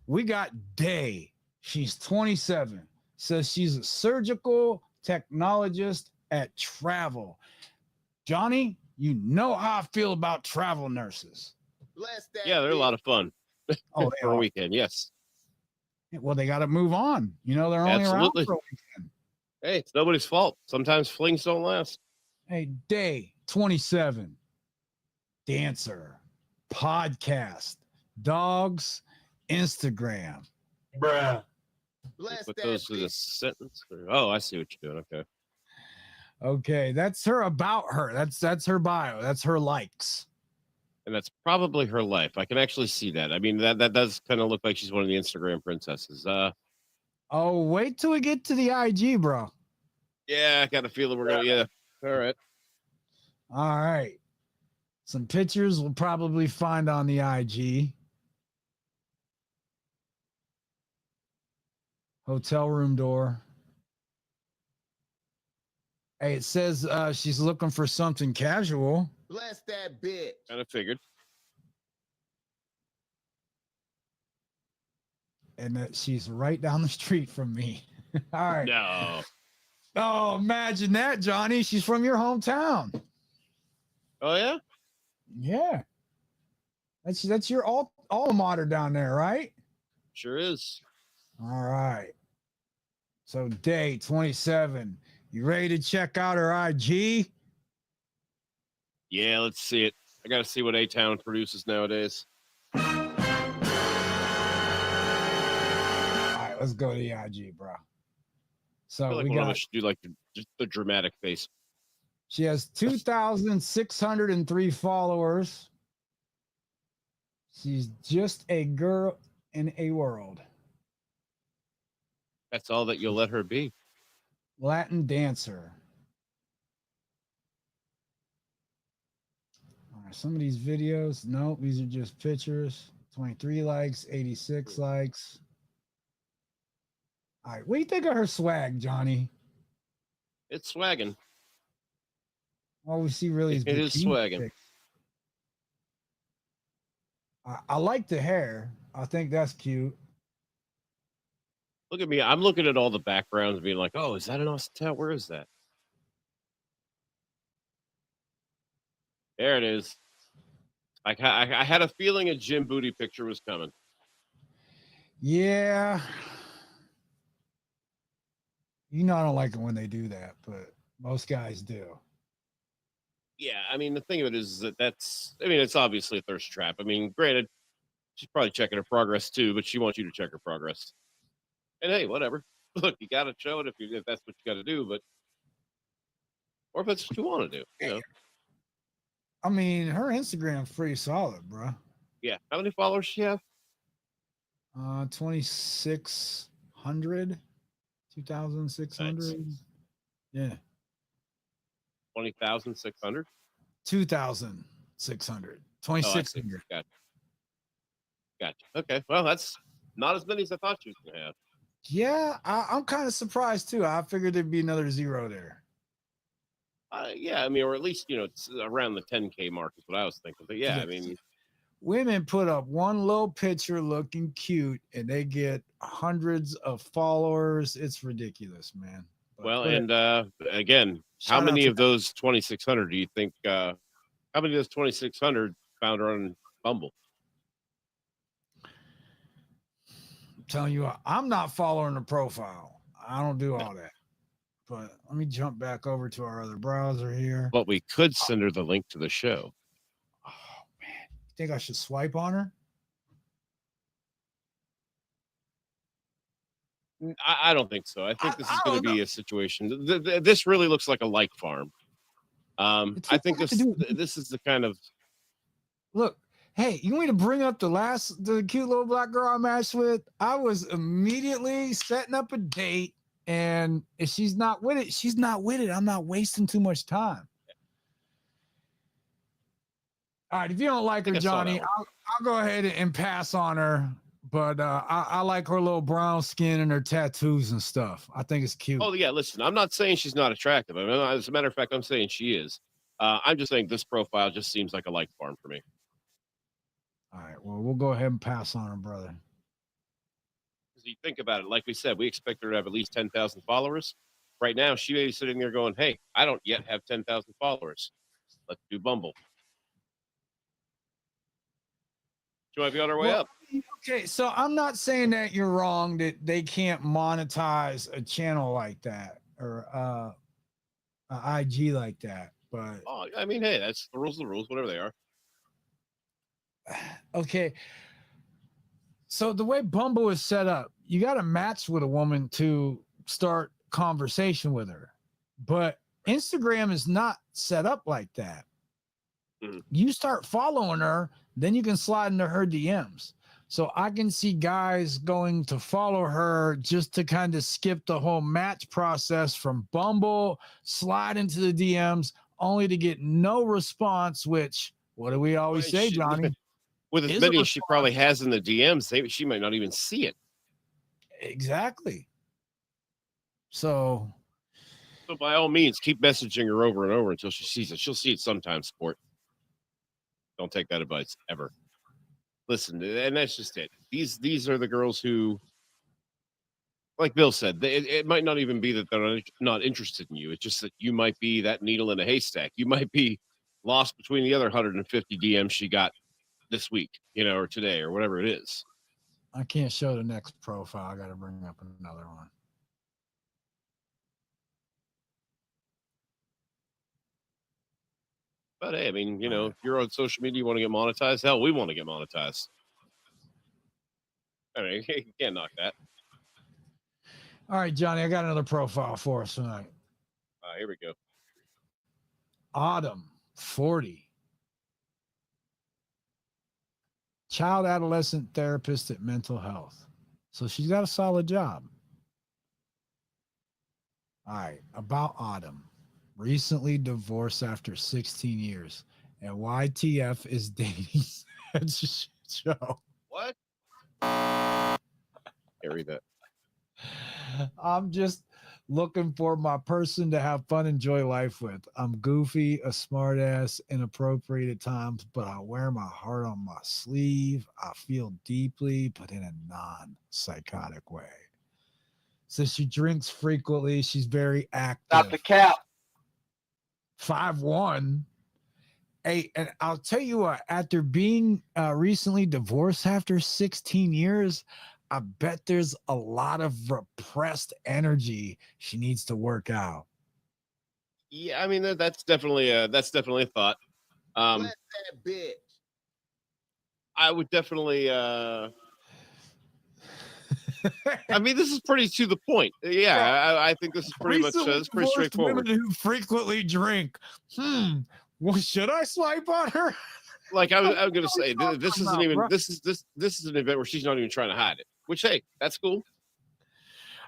We got Day. She's 27. Says she's a surgical technologist at Travel. Johnny, you know how I feel about travel nurses. Bless that Yeah, they're a lot of fun Oh, for a weekend. Yes. well, they got to move on. You know, they're only Absolutely. around for a weekend. Hey, it's nobody's fault. Sometimes flings don't last. Hey, Day 27, dancer, podcast, dogs, Instagram. Bruh. Bless Put that those to the bitch. sentence. Oh, I see what you're doing. Okay. Okay, that's her about her. That's her bio. That's her likes. And that's probably her life. I can actually see that. I mean, that does kind of look like she's one of the Instagram princesses. Oh, wait till we get to the IG, bro. Yeah, I got a feeling we're gonna. Yeah. All right. All right. Some pictures we'll probably find on the IG. Hotel room door. Hey, it says she's looking for something casual. Bless that bitch. Kind of figured. And that she's right down the street from me. All right. No. Oh, imagine that, Johnny. She's from your hometown. Oh yeah. Yeah. That's your alma mater down there, right? Sure is. All right. So Day 27. You ready to check out her IG? Yeah, let's see it. I got to see what A-Town produces nowadays. All right, let's go to the IG, bro. I So feel like we one of got. us should do like just the dramatic face. She has 2,603 followers. She's just a girl in a world. That's all that you'll let her be. Latin dancer. All right, some of these videos, no, these are just pictures. 23 likes, 86 likes. All right, what do you think of her swag, Johnny? It's swagging. All we see really is It is bikini swagging. pics. I like the hair. I think that's cute. Look at me. I'm looking at all the backgrounds, being like, "Oh, is that an Austin Town? Where is that?" There it is. I had a feeling a gym booty picture was coming. Yeah. You know, I don't like it when they do that, but most guys do. Yeah, I mean, the thing of it is that it's obviously a thirst trap. I mean, granted, she's probably checking her progress too, but she wants you to check her progress. And hey, whatever. Look, you got to show it if that's what you got to do, but or if that's what you want to do, I mean, her Instagram's pretty solid, bro. Yeah. How many followers she have? 2,600, Nice. 2,600. Yeah. 20,600. 2,600. Oh, I see. 2,600. Gotcha. Okay. Well, that's not as many as I thought she was going to have. Yeah, I'm kind of surprised too. I figured there'd be another zero there. Yeah, I mean, or at least, it's around the 10K mark is what I was thinking. But yeah, I mean, women put up one little picture looking cute and they get hundreds of followers. It's ridiculous, man. But well, and again, how many of those 2,600 do you think, how many of those 2,600 found her on Bumble? I'm telling you, I'm not following the profile. I don't do all that. But let me jump back over to our other browser here. But we could send her the link to the show. Oh, man. You think I should swipe on her? I don't think so. I think this is going to be a situation. This really looks like a like farm. I think this is the kind of look. Hey, you want me to bring up the cute little black girl I matched with? I was immediately setting up a date, and if she's not with it, she's not with it. I'm not wasting too much time. All right, if you don't like her, Johnny, I'll go ahead and pass on her. But I like her little brown skin and her tattoos and stuff. I think it's cute. Oh, yeah, listen, I'm not saying she's not attractive. I mean, as a matter of fact, I'm saying she is. I'm just saying this profile just seems like a like farm for me. All right, well, we'll go ahead and pass on her, brother. Because you think about it, like we said, we expect her to have at least 10,000 followers. Right now, she may be sitting there going, hey, I don't yet have 10,000 followers. Let's do Bumble. She might be on her way up. Okay, so I'm not saying that you're wrong that they can't monetize a channel like that or a IG like that, but I mean, hey, that's the rules, whatever they are. Okay, so the way Bumble is set up, you got to match with a woman to start conversation with her, but Instagram is not set up like that. You start following her, then you can slide into her DMs. So I can see guys going to follow her just to kind of skip the whole match process from Bumble, slide into the DMs, only to get no response, which, what do we always say, Johnny? With as many as she probably has in the DMs, she might not even see it. Exactly. So by all means, keep messaging her over and over until she sees it. She'll see it sometime, sport. Don't take that advice ever. Listen, and that's just it. These are the girls who, like Bill said, it might not even be that they're not interested in you. It's just that you might be that needle in a haystack. You might be lost between the other 150 DMs she got this week, or today, or whatever it is. I can't show the next profile. I got to bring up another one. But hey, I mean, if you're on social media, you want to get monetized. Hell, we want to get monetized. I mean, you can't knock that. All right, Johnny, I got another profile for us tonight. Here we go. Autumn, 40. Child adolescent therapist at Mental Health. So she's got a solid job. All right, about Autumn. Recently divorced after 16 years. And YTF is dating show. What? Can't read that. I'm just looking for my person to have fun, enjoy life with. I'm goofy, a smartass, inappropriate at times, but I wear my heart on my sleeve. I feel deeply, but in a non-psychotic way. So she drinks frequently. She's very active. Stop the cap. 5'1". Hey, and I'll tell you what, after being recently divorced after 16 years, I bet there's a lot of repressed energy she needs to work out. Yeah, I mean that's definitely a thought. Bless that bitch. I would definitely I mean, this is pretty to the point. Yeah, I think this is pretty much it's pretty straightforward. Women who frequently drink. Well, should I swipe on her? Like I'm going to say, this isn't even this is an event where she's not even trying to hide it. Which, hey, that's cool.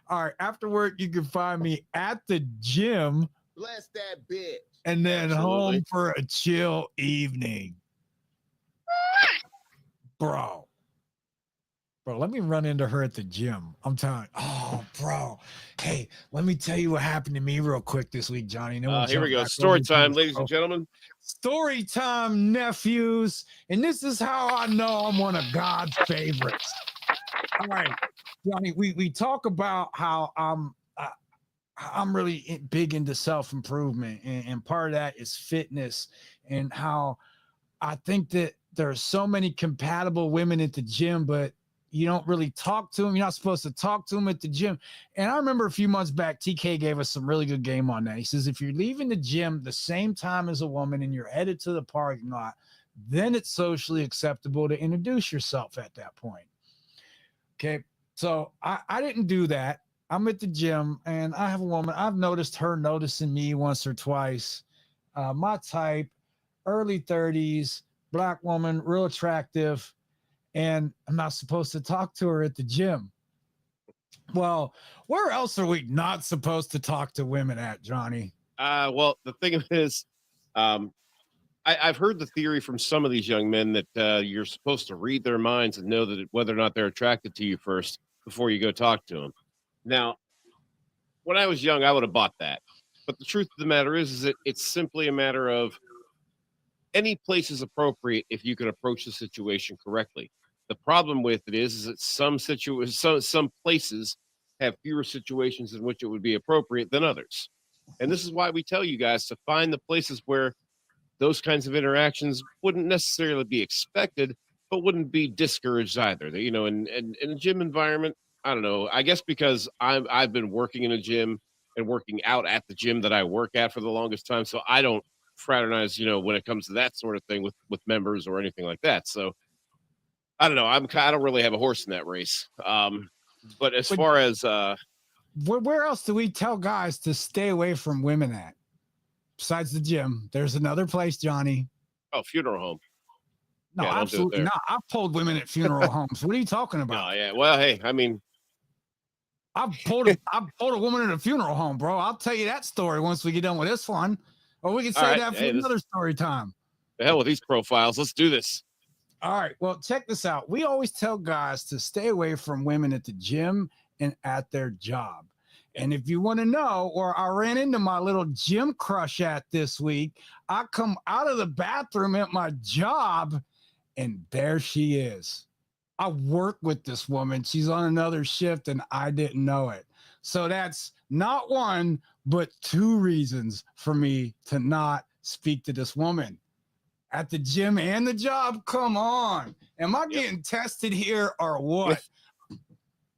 All right, after work, you can find me at the gym. Bless that bitch. And then home for a chill evening. Bro, let me run into her at the gym. I'm telling you. Oh, bro. Hey, let me tell you what happened to me real quick this week, Johnny. Here we go. Story time, ladies and gentlemen. Story time, nephews. And this is how I know I'm one of God's favorites. All right, Johnny, we talk about how I'm really big into self-improvement. And part of that is fitness, and how I think that there are so many compatible women at the gym, but you don't really talk to them. You're not supposed to talk to them at the gym. And I remember a few months back, TK gave us some really good game on that. He says, if you're leaving the gym the same time as a woman and you're headed to the parking lot, then it's socially acceptable to introduce yourself at that point. Okay. So I didn't do that. I'm at the gym and I have a woman. I've noticed her noticing me once or twice. My type, early 30s, Black woman, real attractive. And I'm not supposed to talk to her at the gym. Well, where else are we not supposed to talk to women at, Johnny? Well, the thing is, I've heard the theory from some of these young men that you're supposed to read their minds and know that whether or not they're attracted to you first before you go talk to them. Now, when I was young, I would have bought that. But the truth of the matter is that it's simply a matter of any place is appropriate if you can approach the situation correctly. The problem with it is that some places have fewer situations in which it would be appropriate than others. And this is why we tell you guys to find the places where those kinds of interactions wouldn't necessarily be expected, but wouldn't be discouraged either. In a gym environment, I don't know. I guess because I've been working in a gym and working out at the gym that I work at for the longest time, so I don't fraternize, when it comes to that sort of thing with members or anything like that. So I don't know. I don't really have a horse in that race. But as far as where else do we tell guys to stay away from women at? Besides the gym, there's another place, Johnny. Oh, funeral home. No, yeah, absolutely not. I've pulled women at funeral homes. What are you talking about? Oh, yeah. Well, hey, I mean, I've pulled a woman at a funeral home, bro. I'll tell you that story once we get done with this one. Or we can say that for another story time. The hell with these profiles. Let's do this. All right. Well, check this out. We always tell guys to stay away from women at the gym and at their job. And if you want to know where I ran into my little gym crush at this week, I come out of the bathroom at my job, and there she is. I work with this woman. She's on another shift, and I didn't know it. So that's not one, but two reasons for me to not speak to this woman at the gym and the job. Come on. Am I getting tested here or what?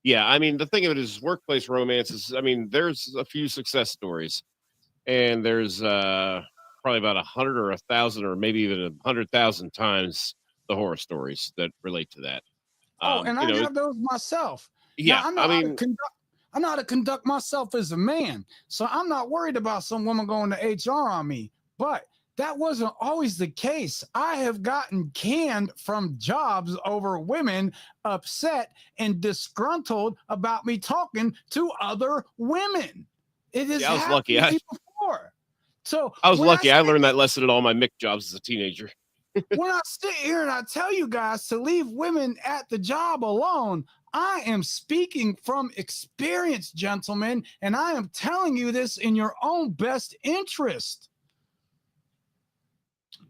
Yeah, I mean, the thing of it is workplace romances. I mean, there's a few success stories, and there's probably about 100 or 1,000 or maybe even 100,000 times the horror stories that relate to that. And I have those myself. Yeah, now, I know how to conduct myself as a man, so I'm not worried about some woman going to HR on me. But that wasn't always the case. I have gotten canned from jobs over women upset and disgruntled about me talking to other women. It is. I was lucky. Before. So I was lucky. I learned that lesson at all my Mick jobs as a teenager. When I sit here and I tell you guys to leave women at the job alone, I am speaking from experience, gentlemen, and I am telling you this in your own best interest.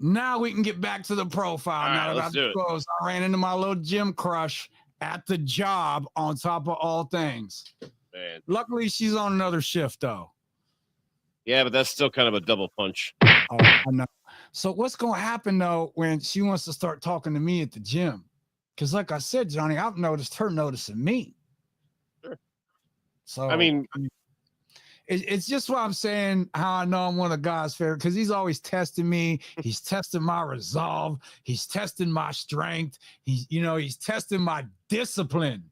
Now we can get back to the profile. All now right, that I've disclosed, I ran into my little gym crush at the job on top of all things. Man. Luckily, she's on another shift, though. Yeah, but that's still kind of a double punch. Oh, I know. So what's going to happen, though, when she wants to start talking to me at the gym? Because like I said, Johnny, I've noticed her noticing me. Sure. So I mean, it's just what I'm saying, how I know I'm one of God's favorite, because he's always testing me. He's testing my resolve. He's testing my strength. He's testing my discipline.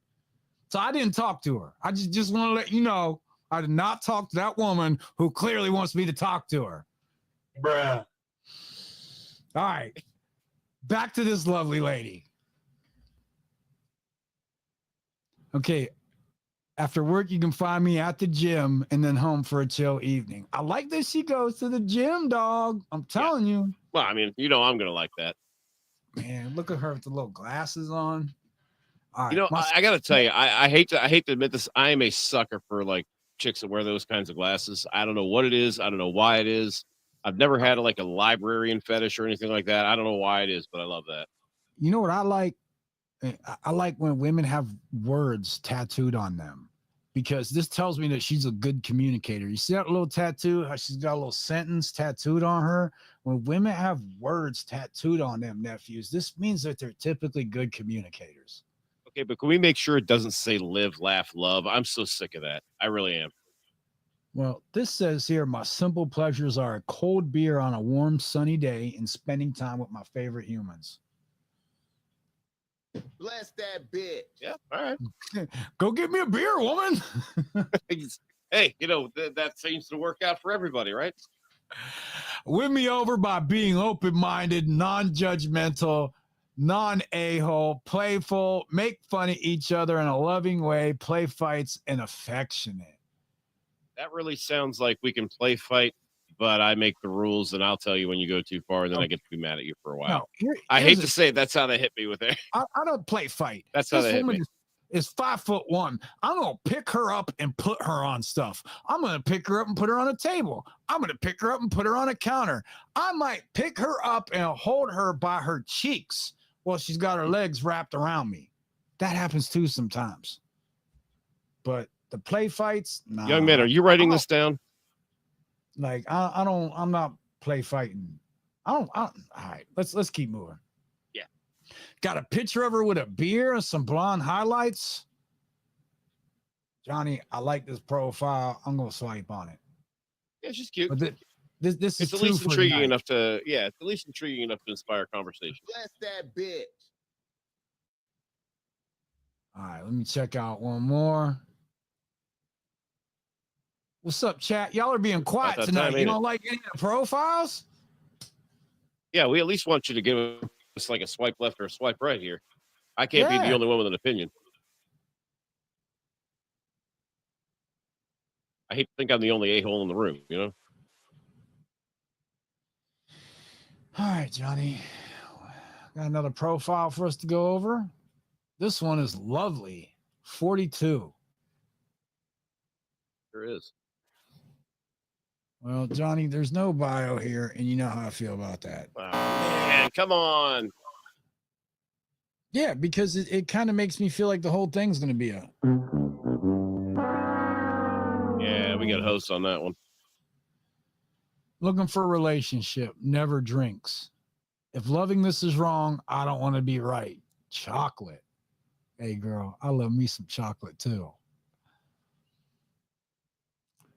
So I didn't talk to her. I just want to let you know, I did not talk to that woman who clearly wants me to talk to her. Bruh. All right. Back to this lovely lady. Okay. After work, you can find me at the gym and then home for a chill evening. I like that she goes to the gym, dog. I'm telling you. well, I mean, I'm going to like that. Man, look at her with the little glasses on. All right, I got to tell you, I hate to admit this. I am a sucker for like chicks that wear those kinds of glasses. I don't know what it is. I don't know why it is. I've never had like a librarian fetish or anything like that. I don't know why it is, but I love that. You know what I like? I like when women have words tattooed on them, because this tells me that she's a good communicator. You see that little tattoo? How she's got a little sentence tattooed on her? When women have words tattooed on them, nephews, this means that they're typically good communicators. Okay, but can we make sure it doesn't say live, laugh, love? I'm so sick of that. I really am. Well, this says here, my simple pleasures are a cold beer on a warm, sunny day and spending time with my favorite humans. Bless that bitch. Yeah, all right. Go get me a beer, woman. Hey, that seems to work out for everybody, right? Win me over by being open-minded, non-judgmental, non-a-hole, playful, make fun of each other in a loving way, play fights, and affectionate. That really sounds like we can play fight, but I make the rules, and I'll tell you when you go too far, and then I get to be mad at you for a while. No, I hate to say it, that's how they hit me with it. I don't play fight. That's how they hit me. Is 5'1". I'm gonna pick her up and put her on stuff. I'm gonna pick her up and put her on a table. I'm gonna pick her up and put her on a counter. I might pick her up and hold her by her cheeks while she's got her legs wrapped around me. That happens too sometimes. But the play fights, nah. Young man, are you writing this down? Like I'm not play fighting. All right, let's keep moving. Yeah. Got a picture of her with a beer and some blonde highlights. Johnny, I like this profile. I'm gonna swipe on it. Yeah, she's cute. But this It's is at least intriguing tonight. enough to it's at least intriguing enough to inspire conversation. Bless that bitch. All right, let me check out one more. What's up, chat? Y'all are being quiet tonight. You don't like any of the profiles? Yeah, we at least want you to give us like a swipe left or a swipe right here. I can't be the only one with an opinion. I hate to think I'm the only a-hole in the room, All right, Johnny. Got another profile for us to go over. This one is lovely. 42. There is. Well, Johnny, there's no bio here, and you know how I feel about that. Oh, man, come on. Yeah, because it kind of makes me feel like the whole thing's going to be a... Yeah, we got hosts on that one. Looking for a relationship, never drinks. If loving this is wrong, I don't want to be right. Chocolate. Hey, girl, I love me some chocolate, too.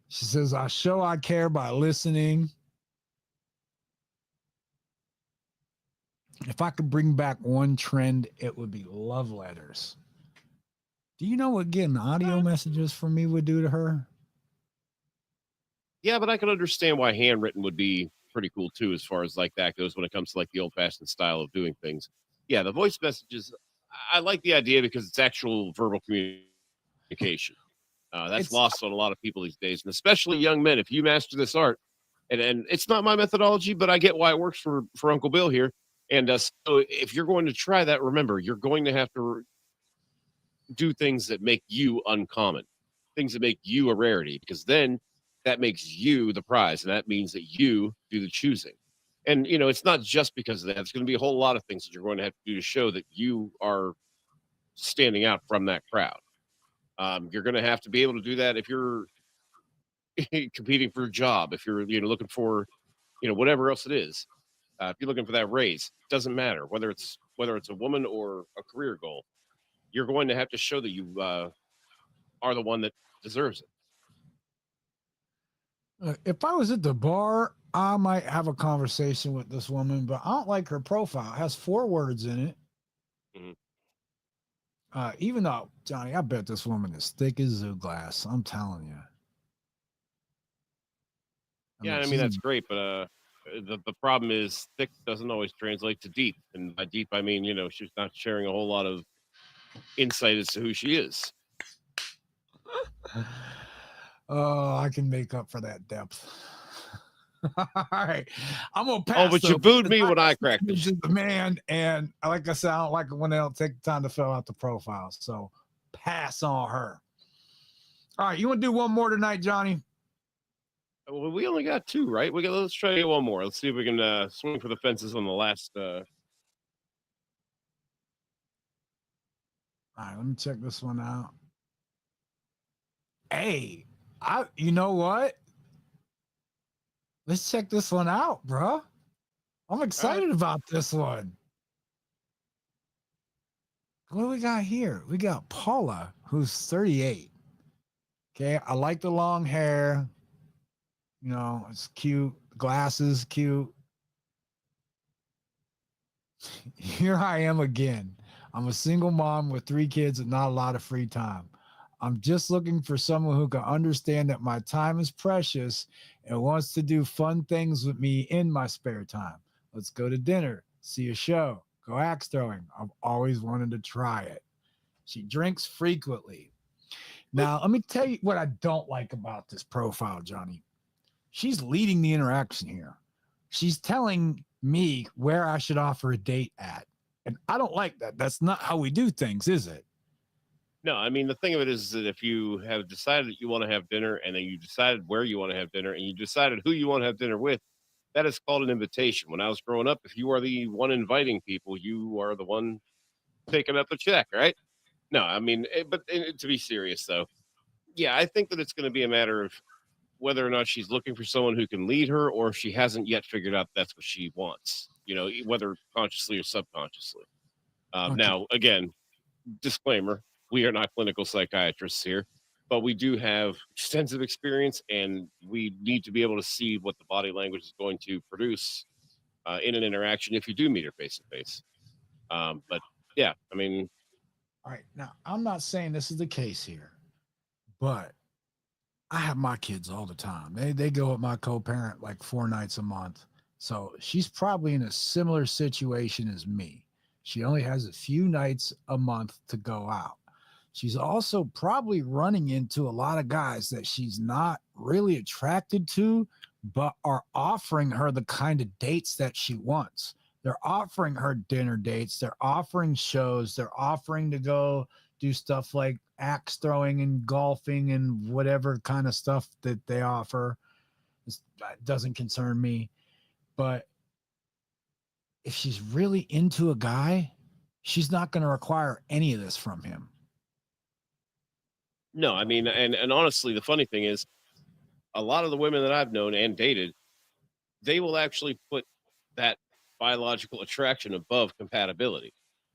She says, I show I care by listening. If I could bring back one trend, it would be love letters. Do you know what getting audio messages from me would do to her? Yeah, but I can understand why handwritten would be pretty cool too, as far as like that goes when it comes to like the old-fashioned style of doing things. Yeah, the voice messages, I like the idea because it's actual verbal communication. That's lost on a lot of people these days, and especially young men. If you master this art, and it's not my methodology, but I get why it works for Uncle Bill here. And so if you're going to try that, remember, you're going to have to do things that make you uncommon, things that make you a rarity, because then that makes you the prize, and that means that you do the choosing. And, it's not just because of that. It's going to be a whole lot of things that you're going to have to do to show that you are standing out from that crowd. You're going to have to be able to do that if you're competing for a job, if you're, looking for, whatever else it is. If you're looking for that raise, it doesn't matter whether it's whether it's a woman or a career goal, you're going to have to show that you are the one that deserves it. If I was at the bar, I might have a conversation with this woman, but I don't like her profile. It has 4 words in it. Even though, Johnny, I bet this woman is thick as zoo glass. I'm telling you. I mean that's great, but the problem is thick doesn't always translate to deep, and by deep I mean she's not sharing a whole lot of insight as to who she is. Oh, I can make up for that depth. All right, I'm gonna pass. Oh, but you booed me when I cracked the man, and like I said, I don't like it when they don't take the time to fill out the profile. So pass on her. All right, you want to do one more tonight, Johnny? Well, we only got 2, right? Let's try to get one more. Let's see if we can swing for the fences on the last. All right, let me check this one out. Hey, you know what? Let's check this one out, bro. I'm excited about this one. What do we got here? We got Paula, who's 38. Okay, I like the long hair. It's cute. Glasses, cute. Here I am again. I'm a single mom with 3 kids and not a lot of free time. I'm just looking for someone who can understand that my time is precious and wants to do fun things with me in my spare time. Let's go to dinner, see a show, go axe throwing. I've always wanted to try it. She drinks frequently. Now, let me tell you what I don't like about this profile, Johnny. She's leading the interaction here. She's telling me where I should offer a date at. And I don't like that. That's not how we do things, is it? No, I mean, the thing of it is that if you have decided that you want to have dinner and then you decided where you want to have dinner and you decided who you want to have dinner with, that is called an invitation. When I was growing up, if you are the one inviting people, you are the one taking up the check, right? No, I mean, to be serious though, yeah, I think that it's going to be a matter of whether or not she's looking for someone who can lead her or if she hasn't yet figured out that's what she wants, whether consciously or subconsciously. Okay. Now, again, disclaimer, we are not clinical psychiatrists here, but we do have extensive experience and we need to be able to see what the body language is going to produce in an interaction if you do meet her face to face. But yeah, I mean. All right. Now, I'm not saying this is the case here, but I have my kids all the time. They go with my co-parent like 4 nights a month. So she's probably in a similar situation as me. She only has a few nights a month to go out. She's also probably running into a lot of guys that she's not really attracted to, but are offering her the kind of dates that she wants. They're offering her dinner dates. They're offering shows. They're offering to go do stuff like axe throwing and golfing and whatever kind of stuff that they offer. It doesn't concern me. But if she's really into a guy, she's not going to require any of this from him. No, I mean, and honestly, the funny thing is, a lot of the women that I've known and dated, they will actually put that biological attraction above compatibility.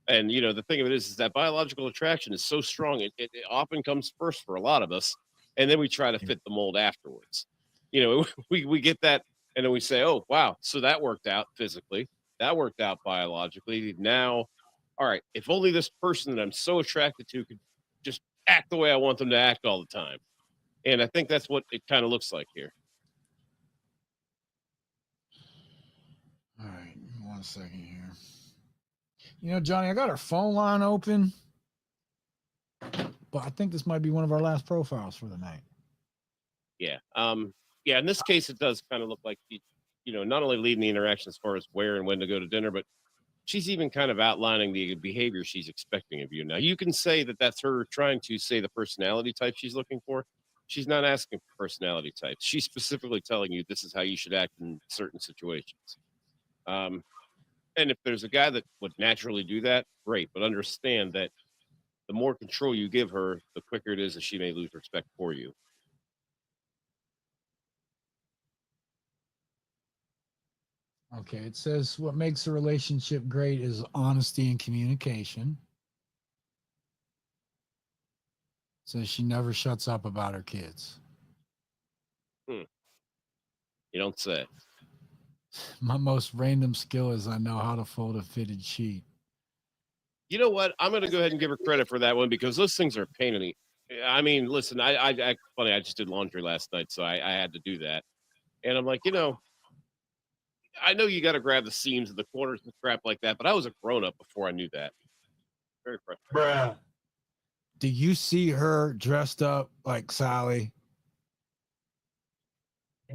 And, the thing of it is that biological attraction is so strong, it often comes first for a lot of us. And then we try to fit the mold afterwards. We get that and then we say, oh, wow, so that worked out physically. That worked out biologically. Now, all right, if only this person that I'm so attracted to could just act the way I want them to act all the time. And I think that's what it kind of looks like here. All right, 1 second here. Johnny, I got our phone line open, but I think this might be one of our last profiles for the night. Yeah. In this case, it does kind of look like, not only leading the interaction as far as where and when to go to dinner, but she's even kind of outlining the behavior she's expecting of you. Now, you can say that that's her trying to say the personality type she's looking for. She's not asking for personality types. She's specifically telling you this is how you should act in certain situations. And if there's a guy that would naturally do that, great. But understand that the more control you give her, the quicker it is that she may lose respect for you. Okay, it says what makes a relationship great is honesty and communication. So she never shuts up about her kids. You don't say. My most random skill is I know how to fold a fitted sheet. You know what? I'm going to go ahead and give her credit for that one because those things are a pain in the. I mean, listen, funny. I just did laundry last night, so I had to do that, and I'm like, I know you got to grab the seams of the corners and crap like that, but I was a grown up before I knew that. Very frustrating. Bruh. Do you see her dressed up like Sally?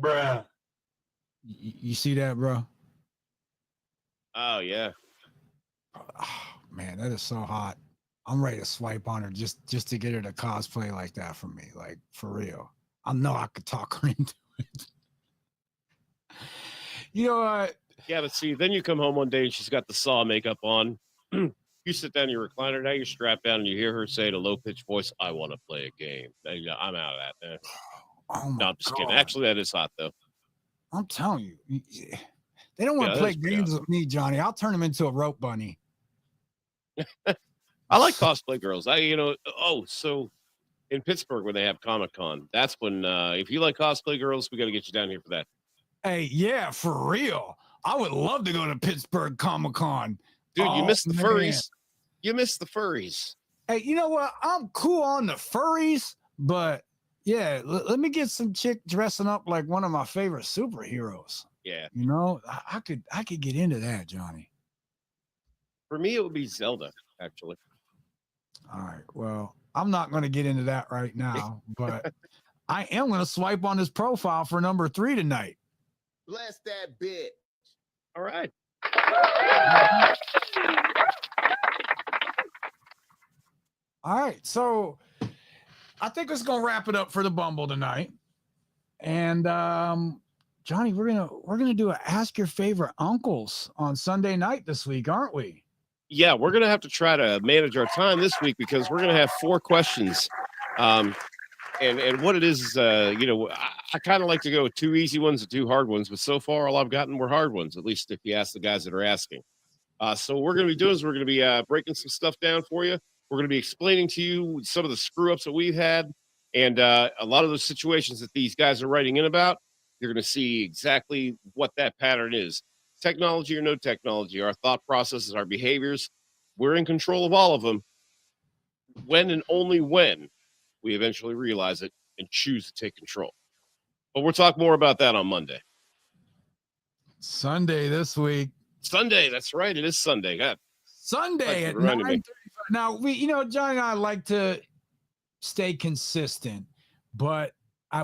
Bruh. You see that, bro? Oh yeah. Oh, man, that is so hot. I'm ready to swipe on her just to get her to cosplay like that for me, like for real. I know I could talk her into it. You know what? Yeah, but see, then you come home one day and she's got the Saw makeup on. You sit down in your recliner, now you're strapped down and you hear her say in a low pitched voice, "I want to play a game." I'm out of that. Man. Oh my No, I'm just God. kidding. Actually, that is hot though. I'm telling you, they don't want to play games with me, Johnny. I'll turn them into a rope bunny. I like cosplay girls. So in Pittsburgh when they have Comic-Con, that's when if you like cosplay girls, we got to get you down here for that. Hey, yeah, for real. I would love to go to Pittsburgh Comic-Con. Dude, you missed the furries. You missed the furries. Hey, you know what? I'm cool on the furries, but yeah, let me get some chick dressing up like one of my favorite superheroes. Yeah. You know, I could get into that, Johnny. For me, it would be Zelda, actually. All right. Well, I'm not going to get into that right now, but I am going to swipe on his profile for number 3 tonight. Bless that bitch. All right. All right. So I think it's going to wrap it up for the Bumble tonight. And Johnny, we're gonna do a Ask Your Favorite Uncles on Sunday night this week, aren't we? Yeah, we're gonna have to try to manage our time this week because we're gonna have 4 questions. And what it is, I kind of like to go with 2 easy ones and 2 hard ones, but so far all I've gotten were hard ones, at least if you ask the guys that are asking. So what we're going to be doing is we're going to be breaking some stuff down for you. We're going to be explaining to you some of the screw ups that we've had and a lot of those situations that these guys are writing in about. You're going to see exactly what that pattern is. Technology or no technology, our thought processes, our behaviors, we're in control of all of them. When and only when we eventually realize it and choose to take control. But we'll talk more about that on Monday. Sunday this week. Sunday, that's right. It is Sunday. God. Sunday at 9:35. Now, Johnny and I like to stay consistent, but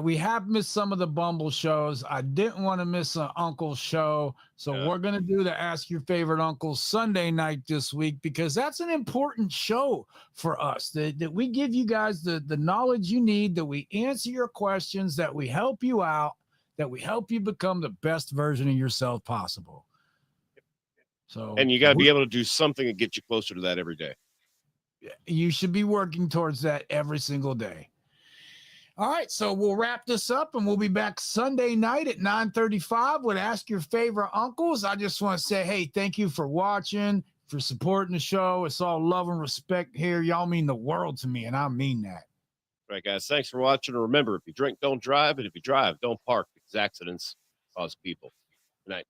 we have missed some of the Bumble shows. I didn't want to miss an uncle show, so we're going to do the Ask Your Favorite Uncle Sunday night this week because that's an important show for us, that we give you guys the knowledge you need, that we answer your questions, that we help you out, that we help you become the best version of yourself possible. So, and you got to be able to do something to get you closer to that every day. You should be working towards that every single day. All right, so we'll wrap this up and we'll be back Sunday night at 9:35 with Ask Your Favorite Uncles. I just want to say, hey, thank you for watching, for supporting the show. It's all love and respect here. Y'all mean the world to me, and I mean that. All right, guys, thanks for watching. And remember, if you drink, don't drive. And if you drive, don't park because accidents cause people. Good night.